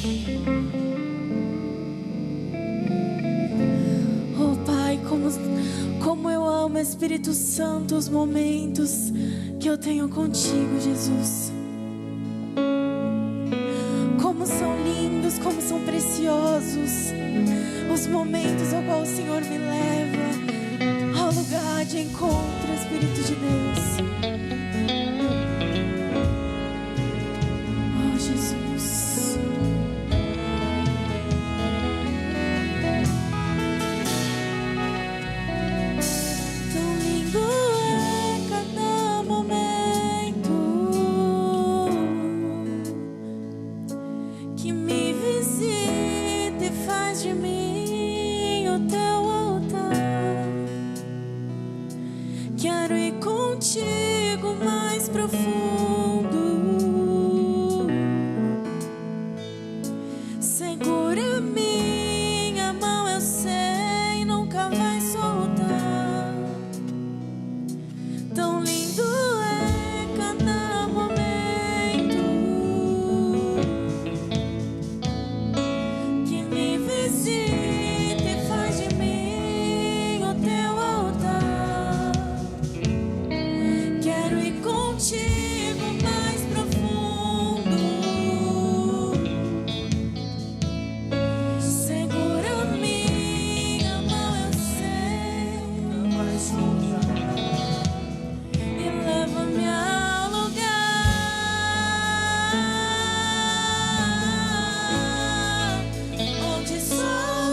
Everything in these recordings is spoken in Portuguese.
Oh Pai, como eu amo, Espírito Santo, os momentos que eu tenho contigo, Jesus. Como são lindos, como são preciosos os momentos ao qual o Senhor me leva ao lugar de encontro, Espírito de Deus. Oh Jesus. Tão lindo é cada momento que me visita e faz de mim o teu altar. Quero ir contigo mais profundo. Segura minha mão, eu sei, nunca vai soltar. Tão lindo é cada momento que me visita e faz de mim o teu altar. Quero ir contigo mais profundo. Segura minha mão, eu sei, não vai soltar. E leva-me ao lugar onde só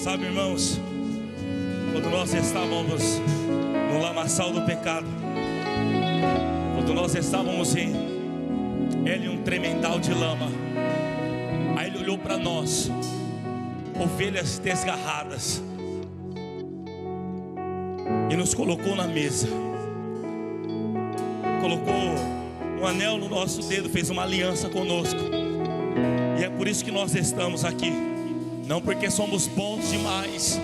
Sabe, irmãos, quando nós estávamos no lamaçal do pecado, quando nós estávamos em um tremendal de lama, aí Ele olhou para nós, ovelhas desgarradas, e nos colocou na mesa, colocou um anel no nosso dedo, fez uma aliança conosco. E é por isso que nós estamos aqui. Não porque somos bons demais,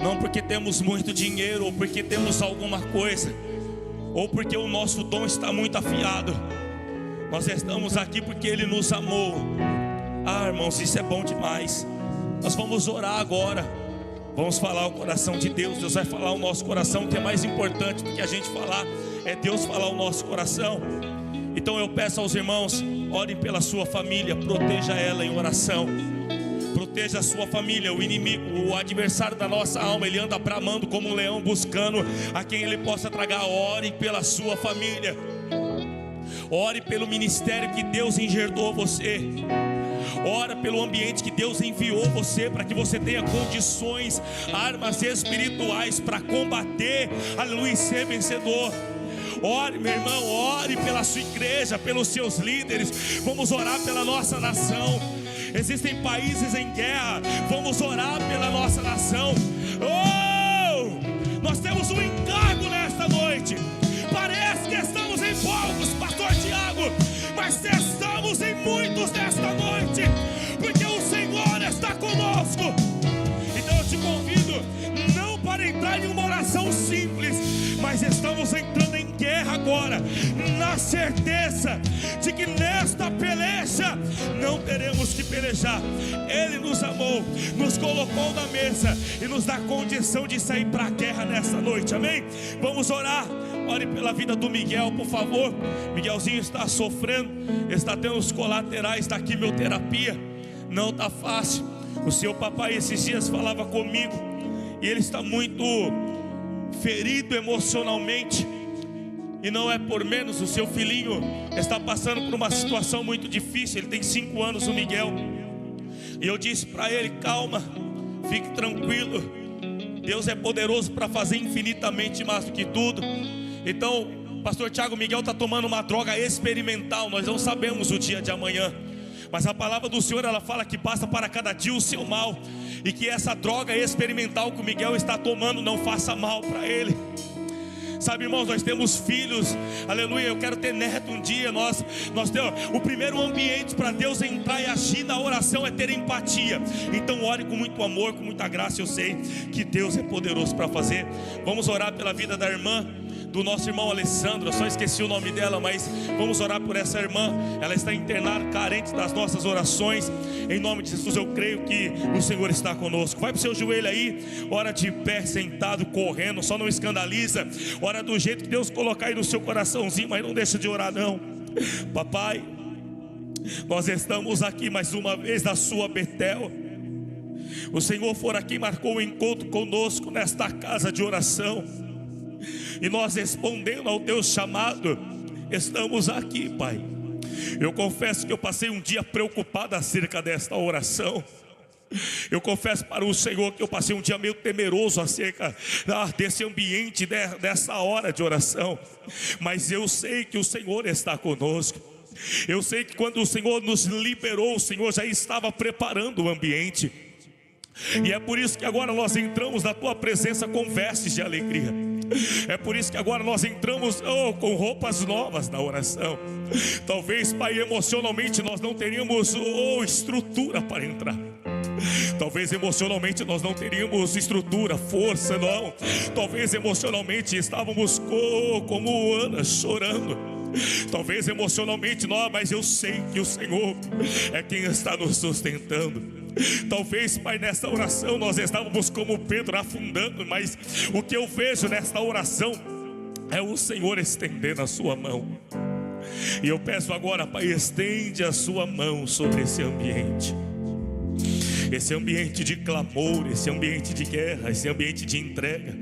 não porque temos muito dinheiro, ou porque temos alguma coisa, ou porque o nosso dom está muito afiado. Nós estamos aqui porque Ele nos amou. Ah, irmãos, isso é bom demais. Nós vamos orar agora. Vamos falar o coração de Deus. Deus vai falar o nosso coração. O que é mais importante do que a gente falar é Deus falar o nosso coração. Então eu peço aos irmãos, orem pela sua família, proteja ela em oração. Proteja a sua família. O inimigo, o adversário da nossa alma, ele anda bramando como um leão, buscando a quem ele possa tragar. Ore pela sua família. Ore pelo ministério que Deus enjerdou você. Ora pelo ambiente que Deus enviou você, para que você tenha condições, armas espirituais para combater, aleluia, e ser vencedor. Ore, meu irmão, ore pela sua igreja, pelos seus líderes. Vamos orar pela nossa nação. Existem países em guerra. Vamos orar pela nossa nação. Oh, nós temos um encargo nesta noite. Parece que estamos em poucos, pastor Tiago, mas estamos em muitos nesta noite, porque o Senhor está conosco. Então eu te convido, não para entrar em uma oração simples, mas estamos entrando em guerra agora, na certeza de que nesta peleja não teremos que pelejar. Ele nos amou, nos colocou na mesa e nos dá condição de sair para a guerra nesta noite, amém? Vamos orar. Ore pela vida do Miguel, por favor. Miguelzinho está sofrendo, está tendo os colaterais da quimioterapia. Não está fácil. O seu papai esses dias falava comigo, e ele está muito ferido emocionalmente. E não é por menos, o seu filhinho está passando por uma situação muito difícil. Ele tem 5 anos, o Miguel. E eu disse para ele, calma, fique tranquilo, Deus é poderoso para fazer infinitamente mais do que tudo. Então, pastor Tiago, Miguel está tomando uma droga experimental. Nós não sabemos o dia de amanhã, mas a palavra do Senhor, ela fala que passa para cada dia o seu mal, e que essa droga experimental que o Miguel está tomando não faça mal para ele. Sabe, irmãos, nós temos filhos, aleluia, eu quero ter neto um dia. Nós temos o primeiro ambiente para Deus entrar e agir na oração é ter empatia. Então ore com muito amor, com muita graça. Eu sei que Deus é poderoso para fazer. Vamos orar pela vida da irmã, do nosso irmão Alessandro. Eu só esqueci o nome dela, mas vamos orar por essa irmã. Ela está internada, carente das nossas orações. Em nome de Jesus, eu creio que o Senhor está conosco. Vai para o seu joelho aí, ora de pé, sentado, correndo, só não escandaliza. Ora do jeito que Deus colocar aí no seu coraçãozinho, mas não deixa de orar não. Papai, nós estamos aqui mais uma vez na sua Betel. O Senhor for aqui, marcou um encontro conosco nesta casa de oração, e nós, respondendo ao teu chamado, estamos aqui, Pai. Eu confesso que eu passei um dia preocupado acerca desta oração. Eu confesso para o Senhor que eu passei um dia meio temeroso acerca desse ambiente, dessa hora de oração. Mas eu sei que o Senhor está conosco. Eu sei que quando o Senhor nos liberou, o Senhor já estava preparando o ambiente. E é por isso que agora nós entramos na tua presença com vestes de alegria. É por isso que agora nós entramos com roupas novas na oração. Talvez, Pai, emocionalmente nós não teríamos estrutura para entrar. Talvez emocionalmente nós não teríamos estrutura, força, não. Talvez emocionalmente estávamos como Ana, chorando. Talvez emocionalmente nós, mas eu sei que o Senhor é quem está nos sustentando. Talvez, Pai, nesta oração nós estávamos como Pedro afundando, mas o que eu vejo nesta oração é o Senhor estendendo a sua mão. E eu peço agora, Pai, estende a sua mão sobre esse ambiente. Esse ambiente de clamor, esse ambiente de guerra, esse ambiente de entrega,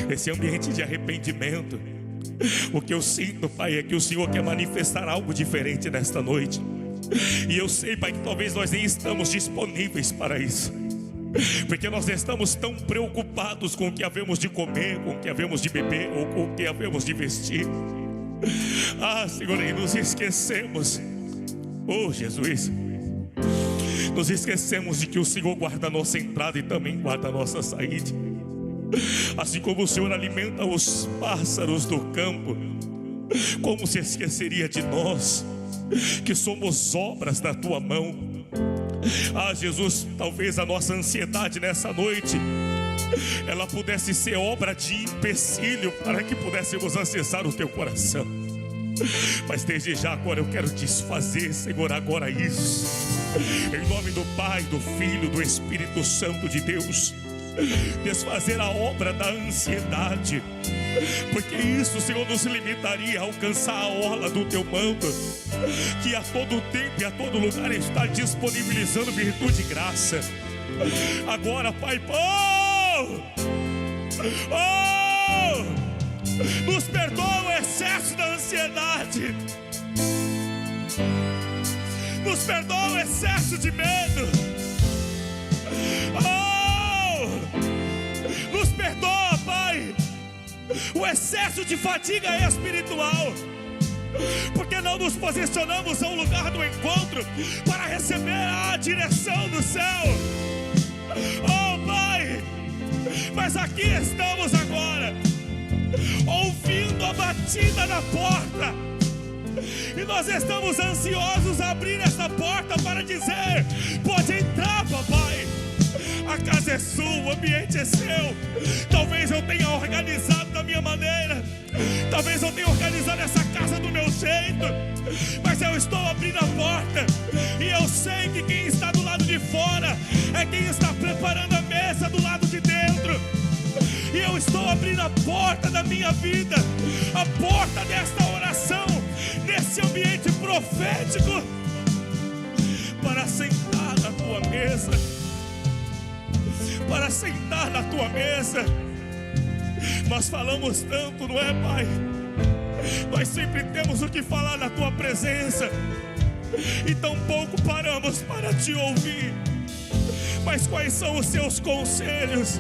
esse ambiente de arrependimento. O que eu sinto, Pai, é que o Senhor quer manifestar algo diferente nesta noite. E eu sei, Pai, que talvez nós nem estamos disponíveis para isso. porque nós estamos tão preocupados com o que havemos de comer, com o que havemos de beber ou com o que havemos de vestir. Senhor, e nos esquecemos, oh Jesus, nos esquecemos de que o Senhor guarda a nossa entrada e também guarda a nossa saída. Assim como o Senhor alimenta os pássaros do campo, como se esqueceria de nós, que somos obras da Tua mão? Jesus, talvez a nossa ansiedade nessa noite, ela pudesse ser obra de empecilho para que pudéssemos acessar o Teu coração. Mas desde já agora eu quero desfazer, Senhor, agora isso, em nome do Pai, do Filho, do Espírito Santo de Deus. Desfazer a obra da ansiedade, porque isso, Senhor, nos limitaria a alcançar a orla do Teu manto, que a todo tempo e a todo lugar está disponibilizando virtude e graça. Agora, Pai, nos perdoa o excesso da ansiedade, nos perdoa o excesso de medo, nos perdoa, Pai, o excesso de fadiga espiritual, porque não nos posicionamos ao lugar do encontro para receber a direção do céu. Pai, mas aqui estamos agora, ouvindo a batida na porta, e nós estamos ansiosos a abrir essa porta para dizer: pode entrar, papai. A casa é sua, o ambiente é seu. Talvez eu tenha organizado da minha maneira, talvez eu tenha organizado essa casa do meu jeito, mas eu estou abrindo a porta, e eu sei que quem está do lado de fora é quem está preparando a mesa do lado de dentro. E eu estou abrindo a porta da minha vida, a porta desta oração, nesse ambiente profético, para sentar na tua mesa, para sentar na tua mesa. Nós falamos tanto, não é, Pai? Nós sempre temos o que falar na tua presença, e tão pouco paramos para te ouvir. Mas quais são os seus conselhos?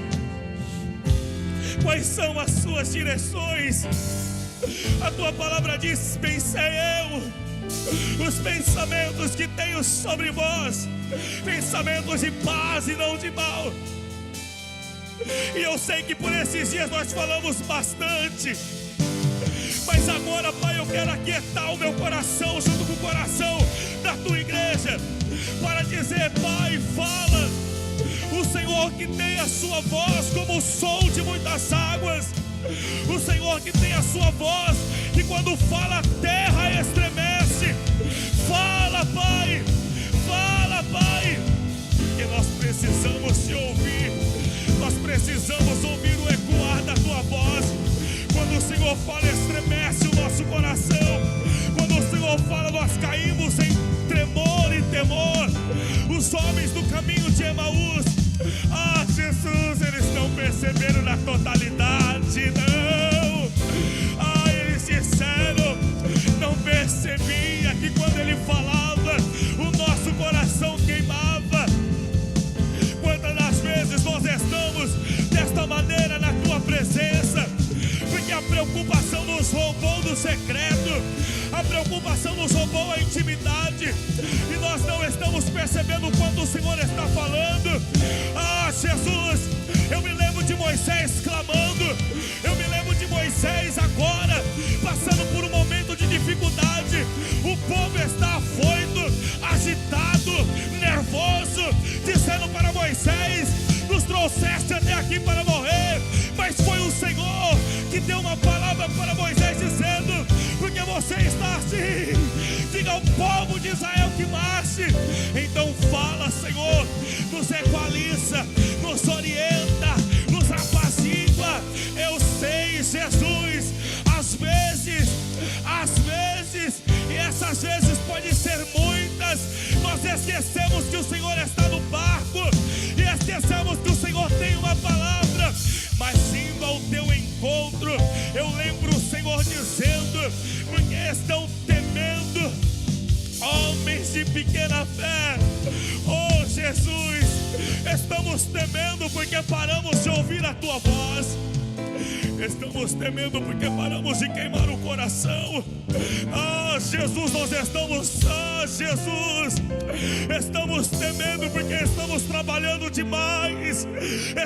Quais são as suas direções? A tua palavra diz: bem sei eu os pensamentos que tenho sobre vós, pensamentos de paz e não de mal. E eu sei que por esses dias nós falamos bastante, mas agora, Pai, eu quero aquietar o meu coração junto com o coração da tua igreja, para dizer: Pai, fala. O Senhor que tem a sua voz como o som de muitas águas, o Senhor que tem a sua voz, que quando fala a terra estremece. Fala, Pai, porque nós precisamos te ouvir, nós precisamos ouvir o ecoar da tua voz. Quando o Senhor fala, estremece o nosso coração. Quando o Senhor fala, nós caímos em tremor e temor. Os homens do caminho de Emaús, Jesus, eles não perceberam na totalidade, não. Eles disseram: não percebia que quando ele falava, o nosso coração queimava. Quantas das vezes nós estamos desta maneira na tua presença, porque a preocupação nos roubou do secreto, a preocupação nos roubou a intimidade, e nós não estamos percebendo quando o Senhor está falando. Jesus, eu me lembro de Moisés clamando, eu me lembro de Moisés agora passando por um momento de dificuldade. O povo está afoito, agitado, nervoso, dizendo para Moisés: nos trouxeste até aqui para morrer. Mas foi o Senhor que deu uma palavra para Moisés, dizendo: porque você está assim, diga ao povo de Israel que marche. Então fala, Senhor, nos equaliza, nos orienta, nos apazigua. Eu sei, Jesus, às vezes, e essas vezes podem ser muitas, nós esquecemos que o Senhor está no barco, e esquecemos que o Senhor tem uma palavra. Mas indo ao teu encontro, eu lembro o Senhor dizendo: porque estão temendo homens de pequena fé. Oh Jesus, Estamos temendo porque paramos de ouvir a tua voz. Estamos temendo porque paramos de queimar o coração. Jesus, nós estamos, Jesus, estamos temendo porque estamos trabalhando demais.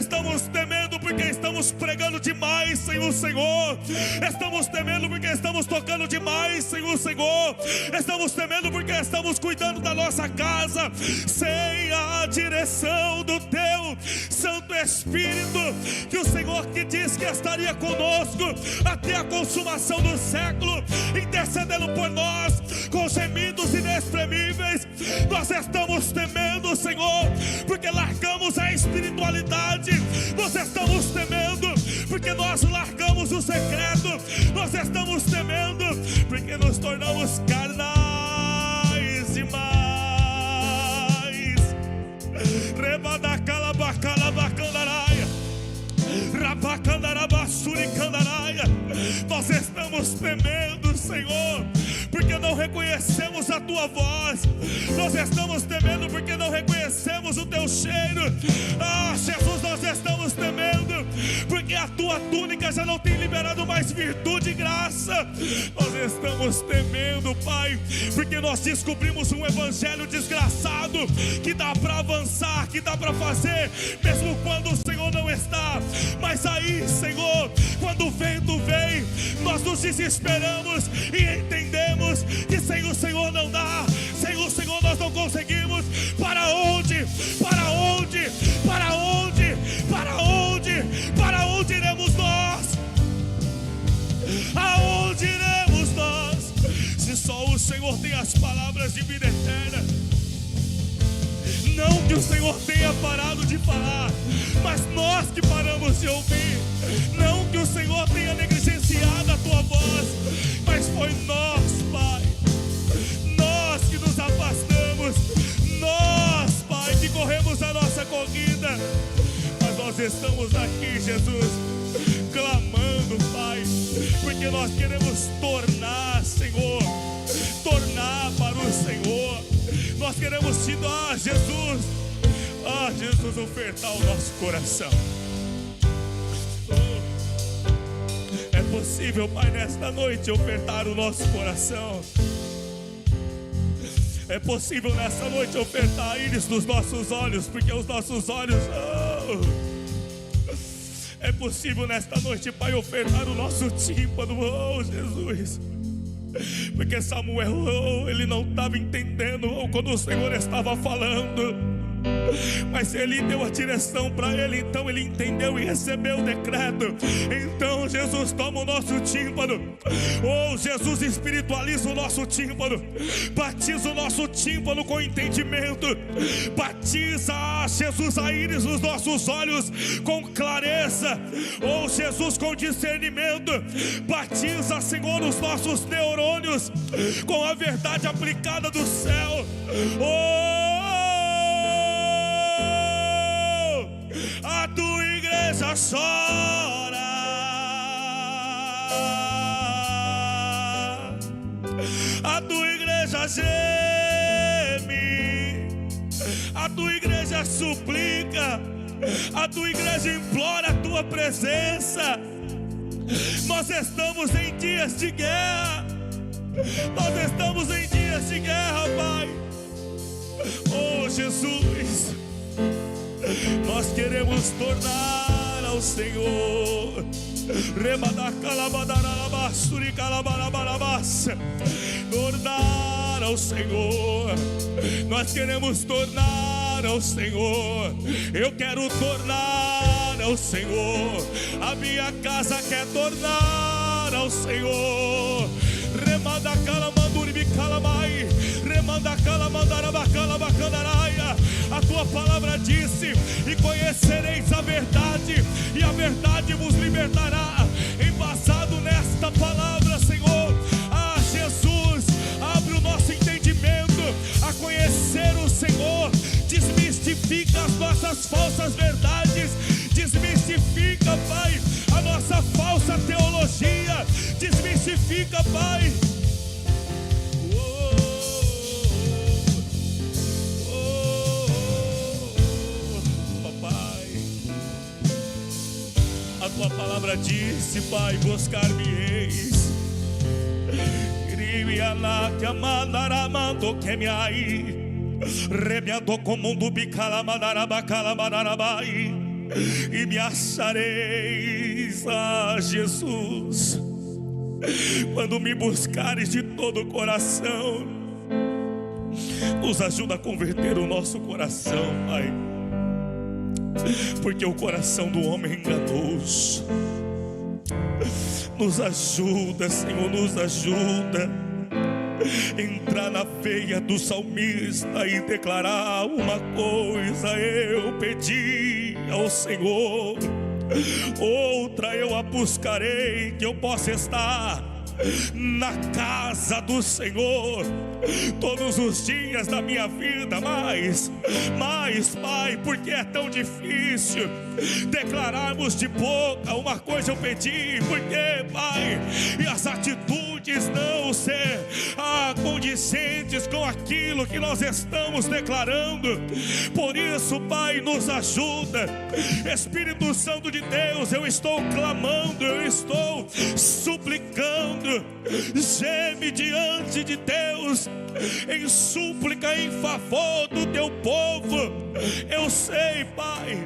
Estamos temendo porque estamos pregando demais sem o Senhor. Estamos temendo porque estamos tocando demais sem o Senhor. Estamos temendo porque estamos cuidando da nossa casa sem a direção do teu Santo Espírito, que o Senhor que diz que estaria conosco até a consumação do século, intercedendo por nós com gemidos inexprimíveis. Nós estamos temendo, Senhor, porque largamos a espiritualidade. Nós estamos temendo porque nós largamos o secreto. Nós estamos temendo porque nos tornamos carnais demais. Nós estamos temendo, Senhor, porque não reconhecemos a tua voz. Nós estamos temendo porque não reconhecemos o teu cheiro. Jesus, nós estamos temendo porque a tua túnica já não tem liberado mais virtude e graça. Nós estamos temendo, Pai, porque nós descobrimos um evangelho desgraçado, que dá para avançar, que dá para fazer mesmo quando o Senhor não está. Mas aí, Senhor, quando o vento vem, nós nos desesperamos e entendemos que sem o Senhor não dá. Sem o Senhor nós não conseguimos. Para onde? Para onde? Para onde? Para onde? Para onde iremos nós? Aonde iremos nós? Se só o Senhor tem as palavras de vida eterna. Não que o Senhor tenha parado de falar, mas nós que paramos de ouvir. Não que o Senhor tenha negligenciado a tua voz, mas foi nós, Pai. Nós que nos afastamos. Nós, Pai, que corremos a nossa corrida. Mas nós estamos aqui, Jesus, clamando, Pai, porque nós queremos tornar, Senhor, tornar para o Senhor. Nós queremos te dar, Jesus, Jesus, ofertar o nosso coração. É possível, Pai, nesta noite ofertar o nosso coração. É possível nesta noite ofertar a íris dos nossos olhos, porque os nossos olhos... É possível nesta noite, Pai, ofertar o nosso tímpano, Jesus. Porque Samuel, ele não estava entendendo quando o Senhor estava falando, mas ele deu a direção para ele, então ele entendeu e recebeu o decreto. Então Jesus toma o nosso tímpano. Jesus espiritualiza o nosso tímpano, batiza o nosso tímpano com entendimento, batiza, Jesus, a íris dos nossos olhos com clareza, Jesus, com discernimento, batiza, Senhor, os nossos neurônios com a verdade aplicada do céu. A tua igreja chora, a tua igreja geme, a tua igreja suplica, a tua igreja implora a tua presença. Nós estamos em dias de guerra. Nós estamos em dias de guerra, Pai. Jesus, nós queremos tornar ao Senhor. Tornar ao Senhor. Nós queremos tornar ao Senhor. Eu quero tornar ao Senhor. A minha casa quer tornar ao Senhor. Remanda calamanduri bicalamai. Remanda calamandarabacalabacandaraia. A tua palavra disse: e conhecereis a verdade, e a verdade vos libertará. Embasado nesta palavra, Senhor, Jesus, abre o nosso entendimento a conhecer o Senhor. Desmistifica as nossas falsas verdades. Desmistifica, Pai, a nossa falsa teologia. Desmistifica, Pai. palavra disse, Pai, buscar-me-eis. E me achareis, Jesus, quando me buscares de todo o coração. Nos ajuda a converter o nosso coração, Pai, porque o coração do homem é enganoso. Nos ajuda, Senhor, nos ajuda. Entrar na veia do salmista e declarar uma coisa: eu pedi ao Senhor, outra eu a buscarei, que eu possa estar na casa do Senhor todos os dias da minha vida. Mas, Pai, porque é tão difícil declararmos de boca uma coisa eu pedi? Porque, Pai, e as atitudes não ser condizentes com aquilo que nós estamos declarando. Por isso, Pai, nos ajuda. Espírito Santo de Deus, eu estou clamando, eu estou suplicando. Geme diante de Deus em súplica em favor do teu povo. Eu sei, Pai,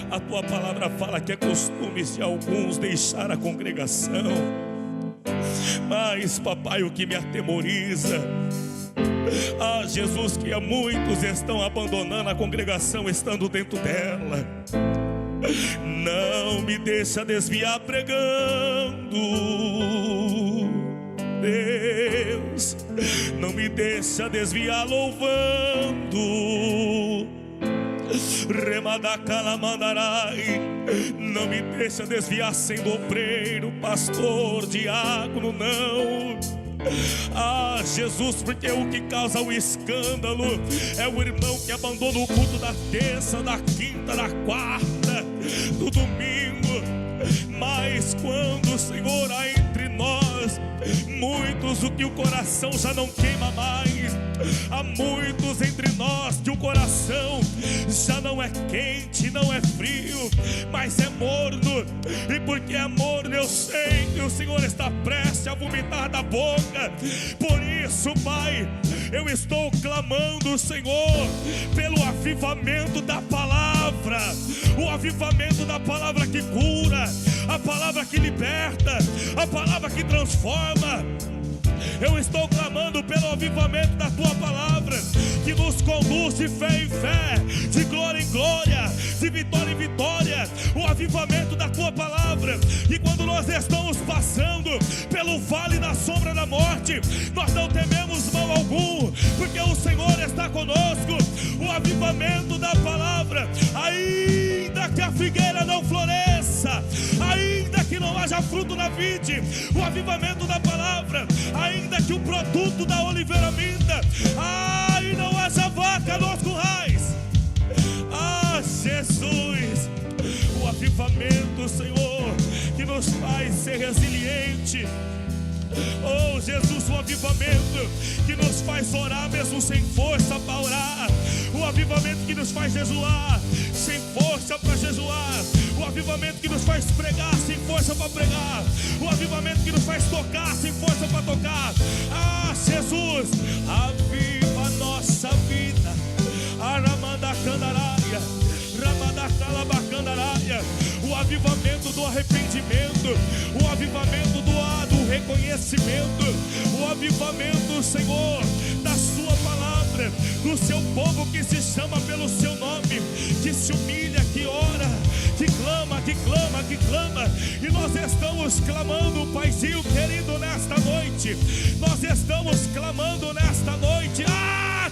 a tua palavra fala que é costume de alguns deixar a congregação. Mas, papai, o que me atemoriza, Jesus, que há muitos estão abandonando a congregação estando dentro dela. Não me deixa desviar pregando, Deus, não me deixa desviar louvando. Remadacalamandarai, não me deixa desviar sendo obreiro, pastor, diácono, não. Jesus, porque o que causa o escândalo é o irmão que abandona o culto da terça, da quinta, da quarta, do domingo. Mas quando, Senhor, há entre nós muitos o que o coração já não queima mais, há muitos entre nós que o coração já não é quente, não é frio, mas é morno. E porque é morno, eu sei que o Senhor está prestes a vomitar da boca. Por isso, Pai, eu estou clamando, Senhor, pelo avivamento da palavra, o avivamento da palavra que cura, a palavra que liberta, a palavra que transforma. Eu estou clamando pelo avivamento da tua palavra, que nos conduz de fé em fé, de glória em glória, de vitória em vitória. O avivamento da tua palavra, e quando nós estamos passando pelo vale da sombra da morte, nós não tememos mal algum, porque o Senhor está conosco. O avivamento da palavra, ainda que a figueira não floresça, ainda que não haja fruto na vide, o avivamento da palavra, ainda que o produto da oliveira minta, e não haja vaca nos currais. Jesus, o avivamento, Senhor, que nos faz ser resiliente. Oh Jesus, o avivamento que nos faz orar mesmo sem força para orar, o avivamento que nos faz jejuar sem força para jejuar, o avivamento que nos faz pregar sem força para pregar, o avivamento que nos faz tocar sem força para tocar. Jesus, aviva a nossa vida. Aramandacandaraia, Ramadacalabacandaraia, o avivamento do arrependimento, o avivamento do reconhecimento, o avivamento, Senhor, da sua palavra, do seu povo que se chama pelo seu nome, que se humilha, que ora, que clama, que clama, que clama. E nós estamos clamando, Paizinho querido, nesta noite. Nós estamos clamando nesta noite.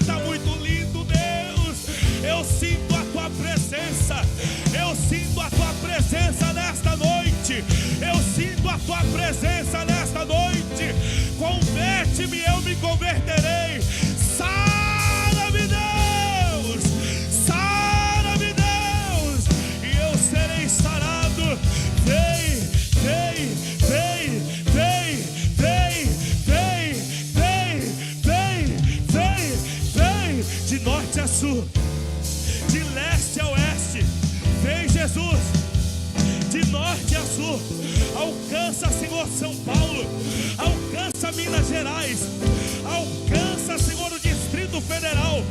Tá muito lindo, Deus. Eu sinto a tua presença. Eu sinto a tua presença nesta noite. Eu sinto a tua presença nesta noite. Converte-me, eu me converterei. Sara-me, Deus. Sara-me, Deus. E eu serei sarado. Vem, vem, vem, vem, vem, vem, vem, vem, vem, vem. De norte a sul, de leste a oeste. Vem, Jesus. De norte a sul. São Paulo, alcança Minas Gerais, alcança, Senhor, o Distrito Federal,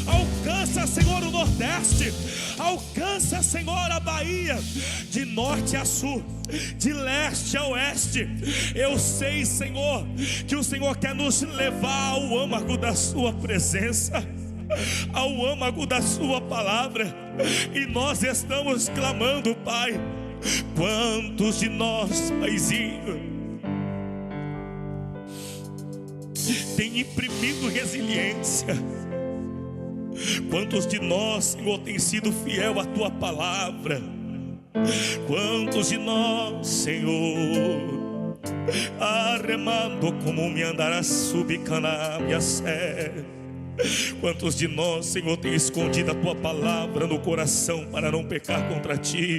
alcança, Senhor, o Nordeste, alcança, Senhor, a Bahia, de norte a sul, de leste a oeste. Eu sei, Senhor, que o Senhor quer nos levar ao âmago da sua presença, ao âmago da sua palavra, e nós estamos clamando, Pai. Quantos de nós, Paizinho, tem imprimido resiliência? Quantos de nós, Senhor, tem sido fiel à tua palavra? Quantos de nós, Senhor, arremando como me andará subicana minha sé? Quantos de nós, Senhor, tem escondido a tua palavra no coração para não pecar contra ti?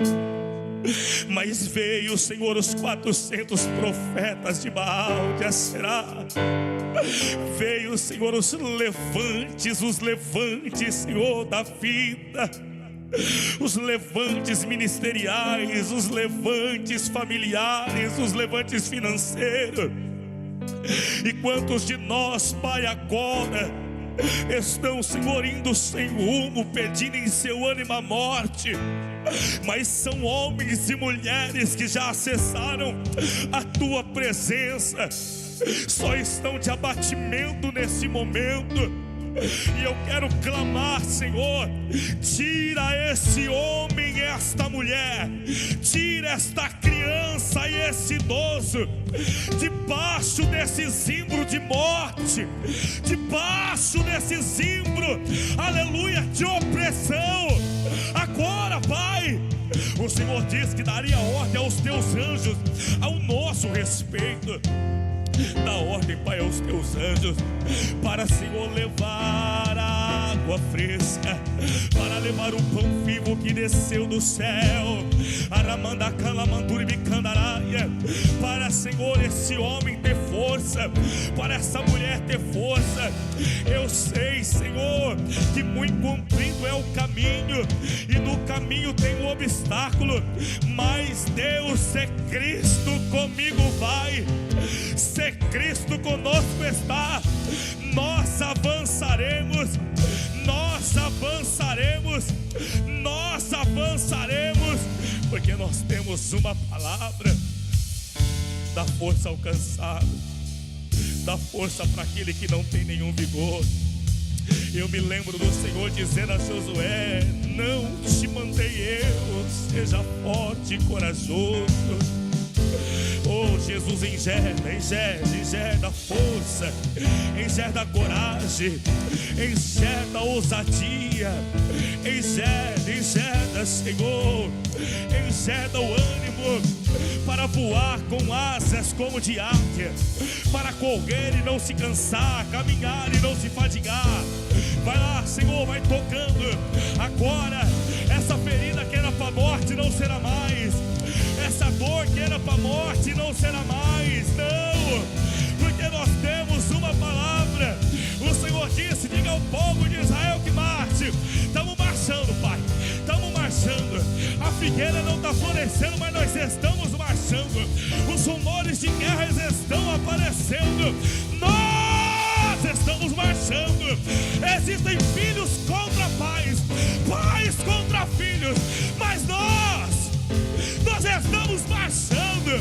Mas veio, Senhor, os 400 profetas de Baal de Aserá. Veio, Senhor, os levantes, Senhor, da vida, os levantes ministeriais, os levantes familiares, os levantes financeiros. E quantos de nós, Pai, agora estão, Senhor, indo sem rumo, pedindo em seu ânimo a morte? Mas são homens e mulheres que já acessaram a tua presença, só estão de abatimento nesse momento. E eu quero clamar, Senhor, tira esse homem e esta mulher, tira esta criança e esse idoso debaixo desse zimbro de morte, debaixo desse zimbro, aleluia, de opressão. Agora, Pai, o Senhor diz que daria ordem aos teus anjos ao nosso respeito. Dá ordem, Pai, aos teus anjos para, Senhor, levar a água fresca, para levar o pão vivo que desceu do céu, para, Senhor, esse homem ter força, para essa mulher ter força. Eu sei, Senhor, que muito comprido é o caminho, e no caminho tem um obstáculo, mas Deus, se Cristo comigo vai, se Cristo conosco está, nós avançaremos, nós avançaremos, nós avançaremos, porque nós temos uma palavra. Dá força ao cansado, dá força para aquele que não tem nenhum vigor. Eu me lembro do Senhor dizendo a Josué: não te mandei eu, seja forte e corajoso. Oh, Jesus, engerda a força, engerda a coragem, engerda a ousadia, engerda, Senhor, engerda o ânimo para voar com asas como de águia, para correr e não se cansar, caminhar e não se fadigar. Vai lá, Senhor, vai tocando. Agora, essa ferida que era para a morte não será mais, essa dor que era para a morte não será mais, não, porque nós temos uma palavra. O Senhor disse: diga ao povo de Israel que marche. Estamos marchando, Pai, estamos marchando. A figueira não está florescendo, mas nós estamos marchando. Os rumores de guerras estão aparecendo, nós estamos marchando. Existem filhos contra pais, pais contra filhos, mas nós estamos marchando.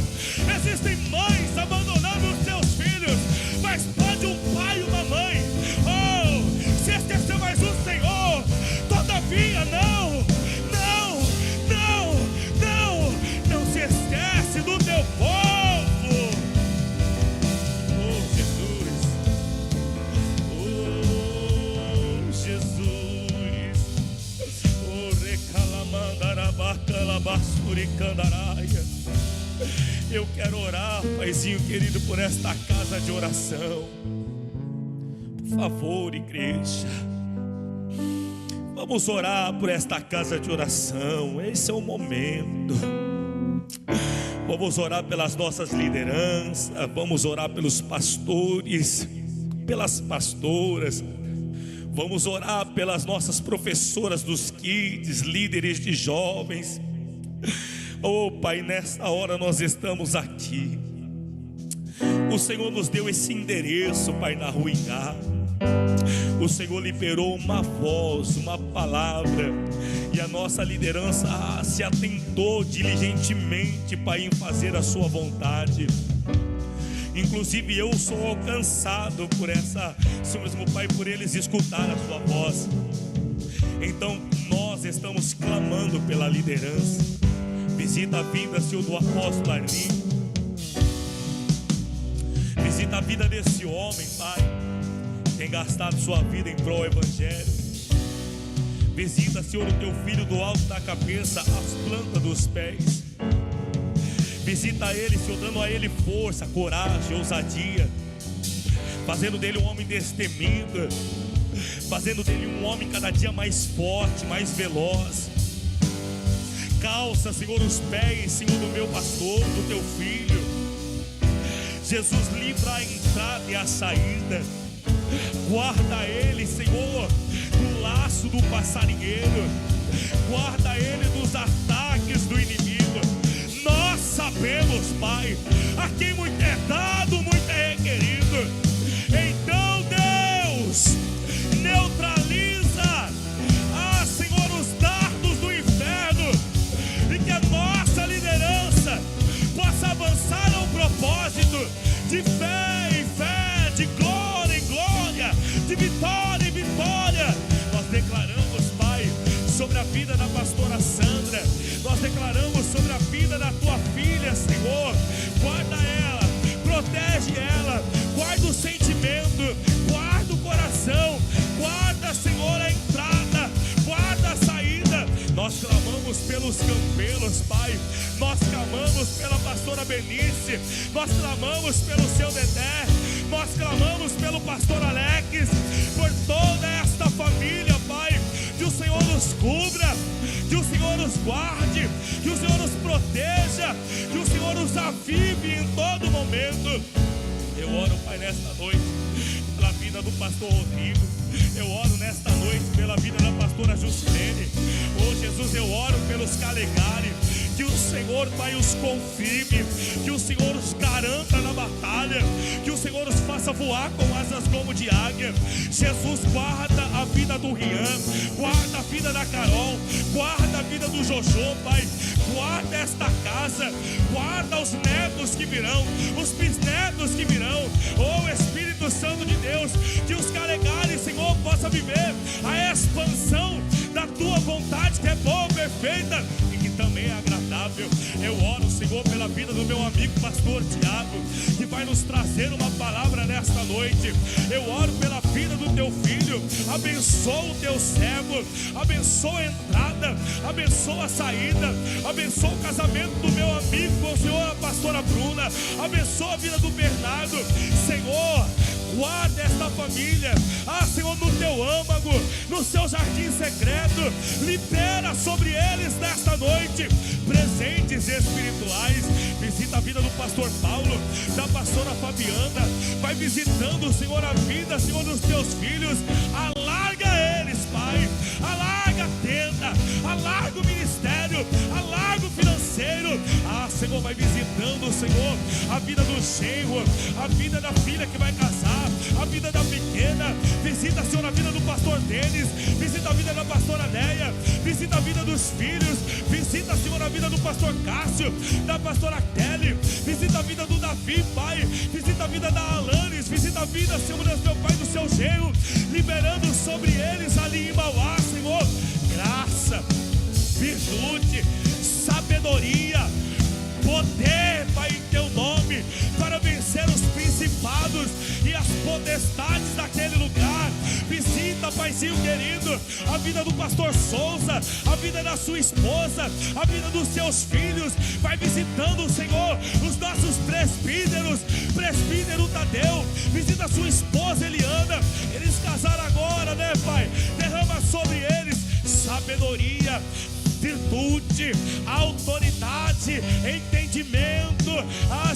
Existem mães abandonando os seus filhos, mas pode um pai e uma mãe, oh, se esquecer mais o Senhor. Todavia não se esquece do teu povo. Oh, Jesus, oh, Jesus, oh, recalamandarabacalamasturicandaраia. Eu quero orar, Paizinho querido, por esta casa de oração. Por favor, igreja, vamos orar por esta casa de oração. Esse é o momento. Vamos orar pelas nossas lideranças, vamos orar pelos pastores, pelas pastoras, vamos orar pelas nossas professoras dos kids, líderes de jovens. Oh, Pai, nesta hora nós estamos aqui O Senhor nos deu esse endereço, Pai, na Rua Ingá. O Senhor liberou uma voz, uma palavra, e a nossa liderança se atentou diligentemente, Pai, em fazer a sua vontade. Inclusive eu sou alcançado por essa, Senhor mesmo, Pai, por eles escutar a sua voz. Então nós estamos clamando pela liderança. Visita a vida, Senhor, do apóstolo Arlindo. Visita a vida desse homem, Pai, tem gastado sua vida em prol do Evangelho. Visita, Senhor, o teu filho do alto da cabeça às plantas dos pés. Visita ele, Senhor, dando a ele força, coragem, ousadia, fazendo dele um homem destemido, fazendo dele um homem cada dia mais forte, mais veloz. Calça, Senhor, os pés, Senhor, do meu pastor, do teu filho. Jesus, livra a entrada e a saída. Guarda ele, Senhor, do laço do passarinheiro. Guarda ele dos ataques do inimigo. Nós sabemos, Pai, a quem muito é dado, muito é requerido. Então, Deus, neutraliza, Senhor, os dardos do inferno, e que a nossa liderança possa avançar ao propósito de fé em fé, de glória em glória, de vitória em vitória. Nós declaramos, Pai, sobre a vida da pastora Sandra. Nós declaramos sobre a vida da tua filha, Senhor. Guarda ela, protege ela, guarda o sentimento, guarda o coração, guarda, Senhor, a entrada, guarda a saída. Nós clamamos pelos campelos, Pai. Nós clamamos pela pastora Benice. Nós clamamos pelo seu Dedé. Nós clamamos pelo pastor Alex, por toda esta família, Pai. Que o Senhor nos cubra, que o Senhor nos guarde, que o Senhor nos proteja, que o Senhor nos avive em todo momento. Eu oro, Pai, nesta noite pela vida do pastor Rodrigo. Eu oro nesta noite pela vida da pastora Juscelene. Oh Jesus, eu oro pelos Calegari. Que o Senhor, Pai, os confirme, que o Senhor os garanta na batalha, que o Senhor os faça voar com asas como de águia. Jesus, guarda a vida do Rian, guarda a vida da Carol, guarda a vida do Jojo, Pai. Guarda esta casa, guarda os netos que virão, os bisnetos que virão. Oh Espírito Santo de Deus, que os Calegari, Senhor, possa viver a expansão da tua vontade, que é boa, perfeita e que também é agradável. Eu oro, Senhor, pela vida do meu amigo pastor Tiago, que vai nos trazer uma palavra nesta noite. Eu oro pela vida do teu filho. Abençoa o teu servo, abençoa a entrada, abençoa a saída, abençoa o casamento do meu amigo com o Senhor, a pastora Bruna. Abençoa a vida do Bernardo, Senhor. Guarda esta família, Senhor, no teu âmago, no seu jardim secreto. Libera sobre eles nesta noite presentes espirituais. Visita a vida do pastor Paulo, da pastora Fabiana. Vai visitando, Senhor, a vida, Senhor, dos teus filhos. Alarga eles, Pai. Alarga a tenda, alarga o ministério, alarga o financeiro. Senhor, vai visitando, Senhor, a vida do genro, a vida da filha que vai casar, a vida da pequena. Visita, Senhor, a vida do pastor Denis. Visita a vida da pastora Neia. Visita a vida dos filhos. Visita, Senhor, a vida do pastor Cássio, da pastora Kelly. Visita a vida do Davi, Pai. Visita a vida da Alanis. Visita a vida, Senhor, do meu Pai, do seu genro, liberando sobre eles ali em Mauá, Senhor, graça, virtude, sabedoria, poder, Pai, em teu nome, para vencer os principados e as potestades daquele lugar. Visita, Paizinho querido, a vida do pastor Souza, a vida da sua esposa, a vida dos seus filhos. Vai visitando, Senhor, os nossos presbíteros, presbítero Tadeu. Visita a sua esposa Eliana. Eles casaram agora, né, Pai? Derrama sobre eles sabedoria, virtude, autoridade, entendimento.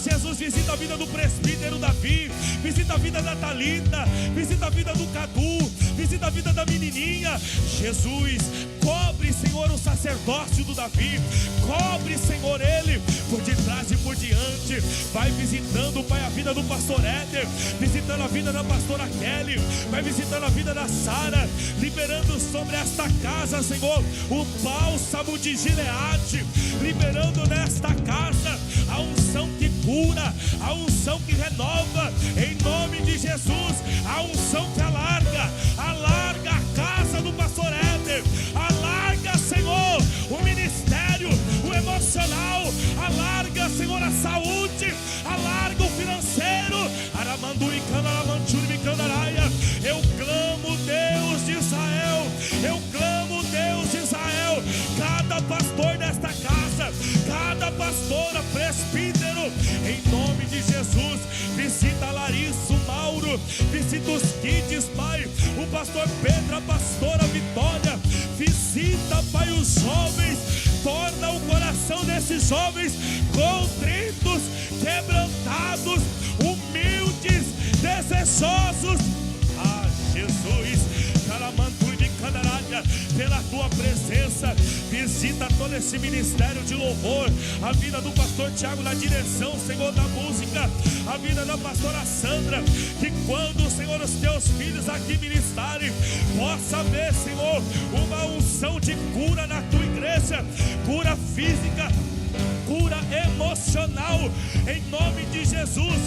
Jesus, visita a vida do presbítero Davi, visita a vida da Thalita, visita a vida do Cadu, visita a vida da menininha. Jesus, cobre, Senhor, o sacerdócio do Davi, cobre, Senhor, ele por detrás e por diante. Vai visitando, Pai, a vida do pastor Éder, visitando a vida da pastora Kelly, vai visitando a vida da Sara, liberando sobre esta casa, Senhor, o bálsamo de Gileade, liberando nesta casa a unção que cura, a unção que renova, em nome de Jesus, a unção que alarga a casa do pastor Éder, alarga, Senhor, o ministério, o emocional, alarga, Senhor, a saúde, alarga o financeiro. Aramandu e Canaramanchuri e Canaraia. Eu clamo, Deus de Israel, eu clamo, Deus de Israel, cada pastor desta casa, cada pastora, presbítero, em nome de Jesus, visita a Larissa, o Mauro, visita os kids, Pai, o pastor Pedro, a pastora Vitória, visita, Pai, os jovens, torna o coração desses jovens contritos, quebrantados, humildes, desejosos. Ah, Jesus, pela tua presença, visita todo esse ministério de louvor, a vida do pastor Tiago na direção, Senhor, da música, a vida da pastora Sandra, que quando, Senhor, os teus filhos aqui ministrarem, possa ver, Senhor, uma unção de cura na tua igreja, cura física, cura emocional, em nome de Jesus.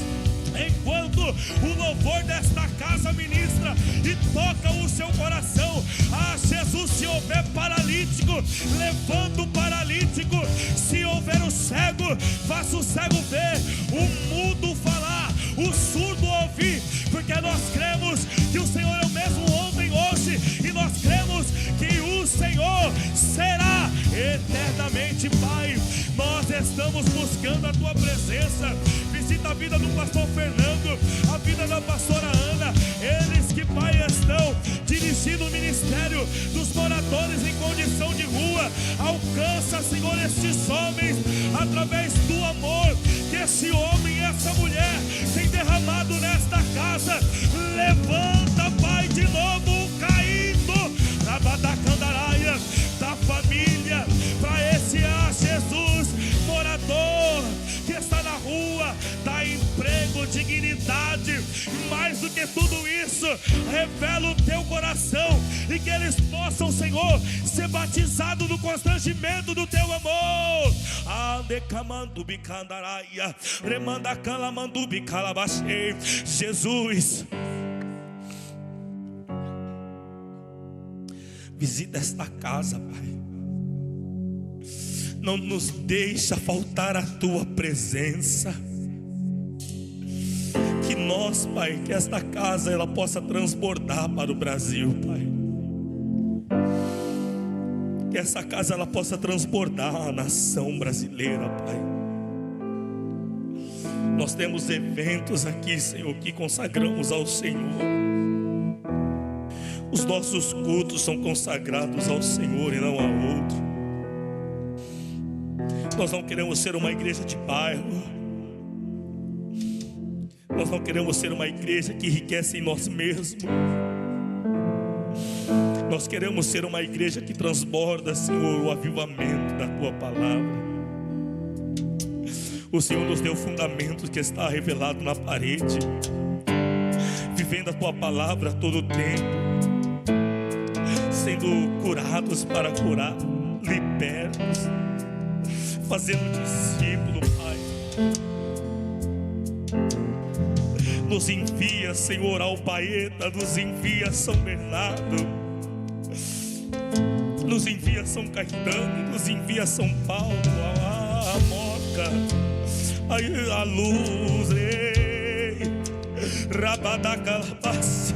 Enquanto o louvor desta casa ministra e toca o seu coração, ah, Jesus, se houver paralítico, levanta o paralítico, se houver o cego, faça o cego ver, o mudo falar, o surdo ouvir, porque nós cremos que o Senhor é o mesmo ontem, hoje, e nós cremos que o Senhor será eternamente, Pai. Nós estamos buscando a tua presença. Visita a vida do pastor Fernando, a vida da pastora Ana, eles que, Pai, estão dirigindo o ministério dos moradores em condição de rua. Alcança, Senhor, estes homens através do amor que esse homem e essa mulher têm derramado nesta casa. Levanta, Pai, de novo o caído, Rabadacandaraia, da família, para esse, Jesus, morador que está na rua, dá emprego, dignidade, mais do que tudo isso, revela o teu coração e que eles possam, Senhor, ser batizados no constrangimento do teu amor. Jesus, visita esta casa, Pai. Não nos deixa faltar a tua presença. Que nós, Pai, que esta casa ela possa transbordar para o Brasil, Pai. Que essa casa ela possa transbordar a nação brasileira, Pai. Nós temos eventos aqui, Senhor, que consagramos ao Senhor. Os nossos cultos são consagrados ao Senhor e não a outro. Nós não queremos ser uma igreja de bairro. Nós não queremos ser uma igreja que enriquece em nós mesmos. Nós queremos ser uma igreja que transborda, Senhor, o avivamento da tua palavra. O Senhor nos deu fundamentos que está revelado na parede, vivendo a tua palavra a todo tempo, sendo curados para curar, libertos, fazendo discípulo, Pai. Nos envia, Senhor, Albaeta, nos envia São Bernardo, nos envia São Caetano, nos envia São Paulo, a Moca, a Luz, Rabadacalabás.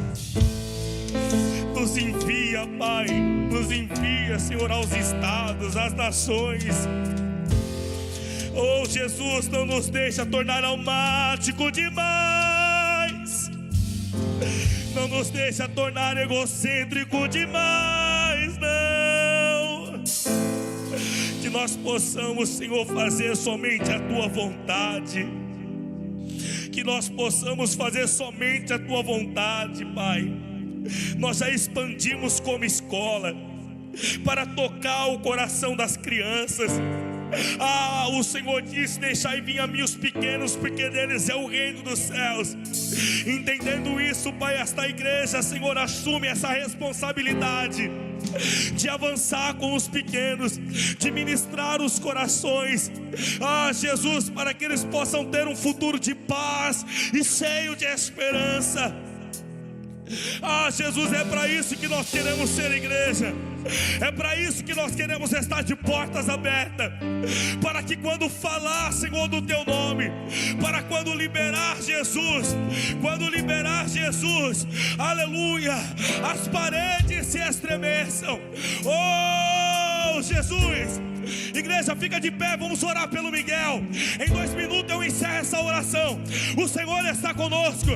Nos envia, Pai, nos envia, Senhor, aos estados, às nações. Oh, Jesus, não nos deixa tornar almático demais. Não nos deixa tornar egocêntrico demais, não. Que nós possamos, Senhor, fazer somente a tua vontade. Que nós possamos fazer somente a tua vontade, Pai. nós já expandimos como escola para tocar o coração das crianças. O Senhor disse: deixai vir a mim os pequenos, porque deles é o reino dos céus. Entendendo isso, Pai, esta igreja, Senhor, assume essa responsabilidade de avançar com os pequenos, de ministrar os corações, Jesus, para que eles possam ter um futuro de paz e cheio de esperança. Jesus, é para isso que nós queremos ser igreja. É para isso que nós queremos estar de portas abertas, para que quando falar, Senhor, do Teu nome, para quando liberar Jesus, aleluia, as paredes se estremeçam. Oh, Jesus! Igreja, fica de pé, vamos orar pelo Miguel. Em 2 minutos eu encerro essa oração. O Senhor está conosco.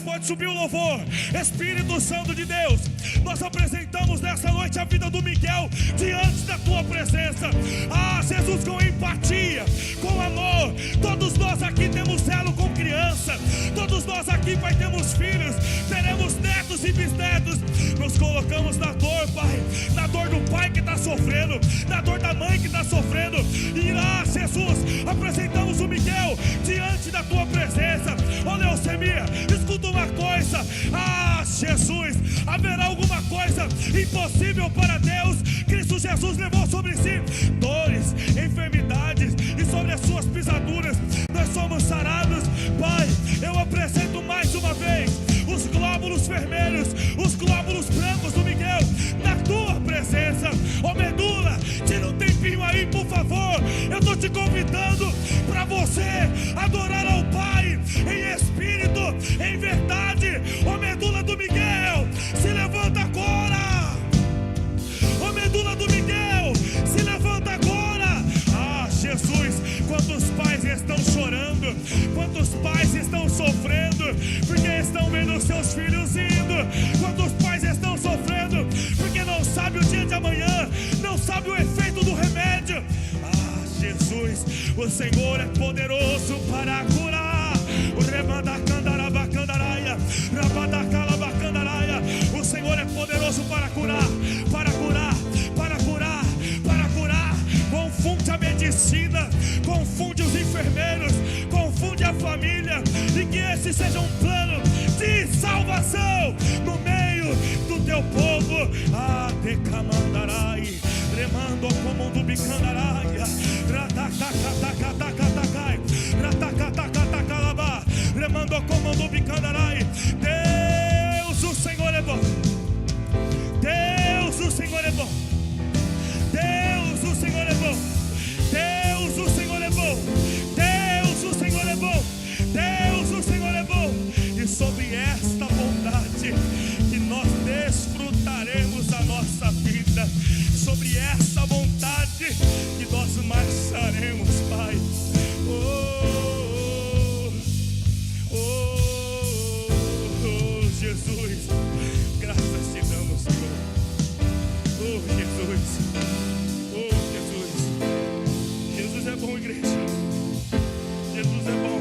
Pode subir o louvor. Espírito Santo de Deus, nós apresentamos nessa noite a vida do Miguel diante da Tua presença. Jesus, com empatia, com amor. Todos nós aqui temos zelo com criança. Todos nós aqui, Pai, temos filhos, teremos netos e bisnetos. Nos colocamos na dor, Pai, na dor do pai que está sofrendo, na dor da mãe que está sofrendo. E Jesus, apresentamos o Miguel diante da Tua presença. Leucemia, escuta uma coisa. Jesus, haverá alguma coisa impossível para Deus? Cristo Jesus levou sobre si dores, enfermidades, e sobre as suas pisaduras nós somos sarados. Pai, eu apresento mais uma vez os glóbulos vermelhos, os glóbulos brancos do Miguel na Tua presença. Medula, tira um tempinho aí, por favor. Eu estou te convidando para você adorar ao Pai em espírito, em verdade. Medula do Miguel, se levanta agora. Medula do Miguel, se levanta agora. Jesus, quantos pais estão chorando, quantos pais estão sofrendo, porque estão vendo seus filhos indo. Quantos pais estão sofrendo, porque não sabe o dia de amanhã, não sabe o efeito do remédio. Jesus, o Senhor é poderoso para curar. O Senhor é poderoso para curar, para curar, para curar, para curar. Confunde a medicina, confunde os enfermeiros, confunde a família, e que esse seja um plano de salvação no meio do Teu povo. Decamandarai, remando como do bicandaraia, ratakatakatakatakatai, ratakatakatakalabai, remando como do bicandaraia. Deus, o Senhor é bom. Deus, o Senhor é bom. Deus, o Senhor é bom. Deus, o Senhor é bom. Deus, o Senhor é bom. Deus, o Senhor é bom. E sobre esta bondade que nós desfrutaremos a nossa vida, sobre essa vontade que nós marcharemos, Pai. Jesus, graças te damos, Senhor. Jesus, Jesus. Jesus é bom, igreja. Jesus é bom.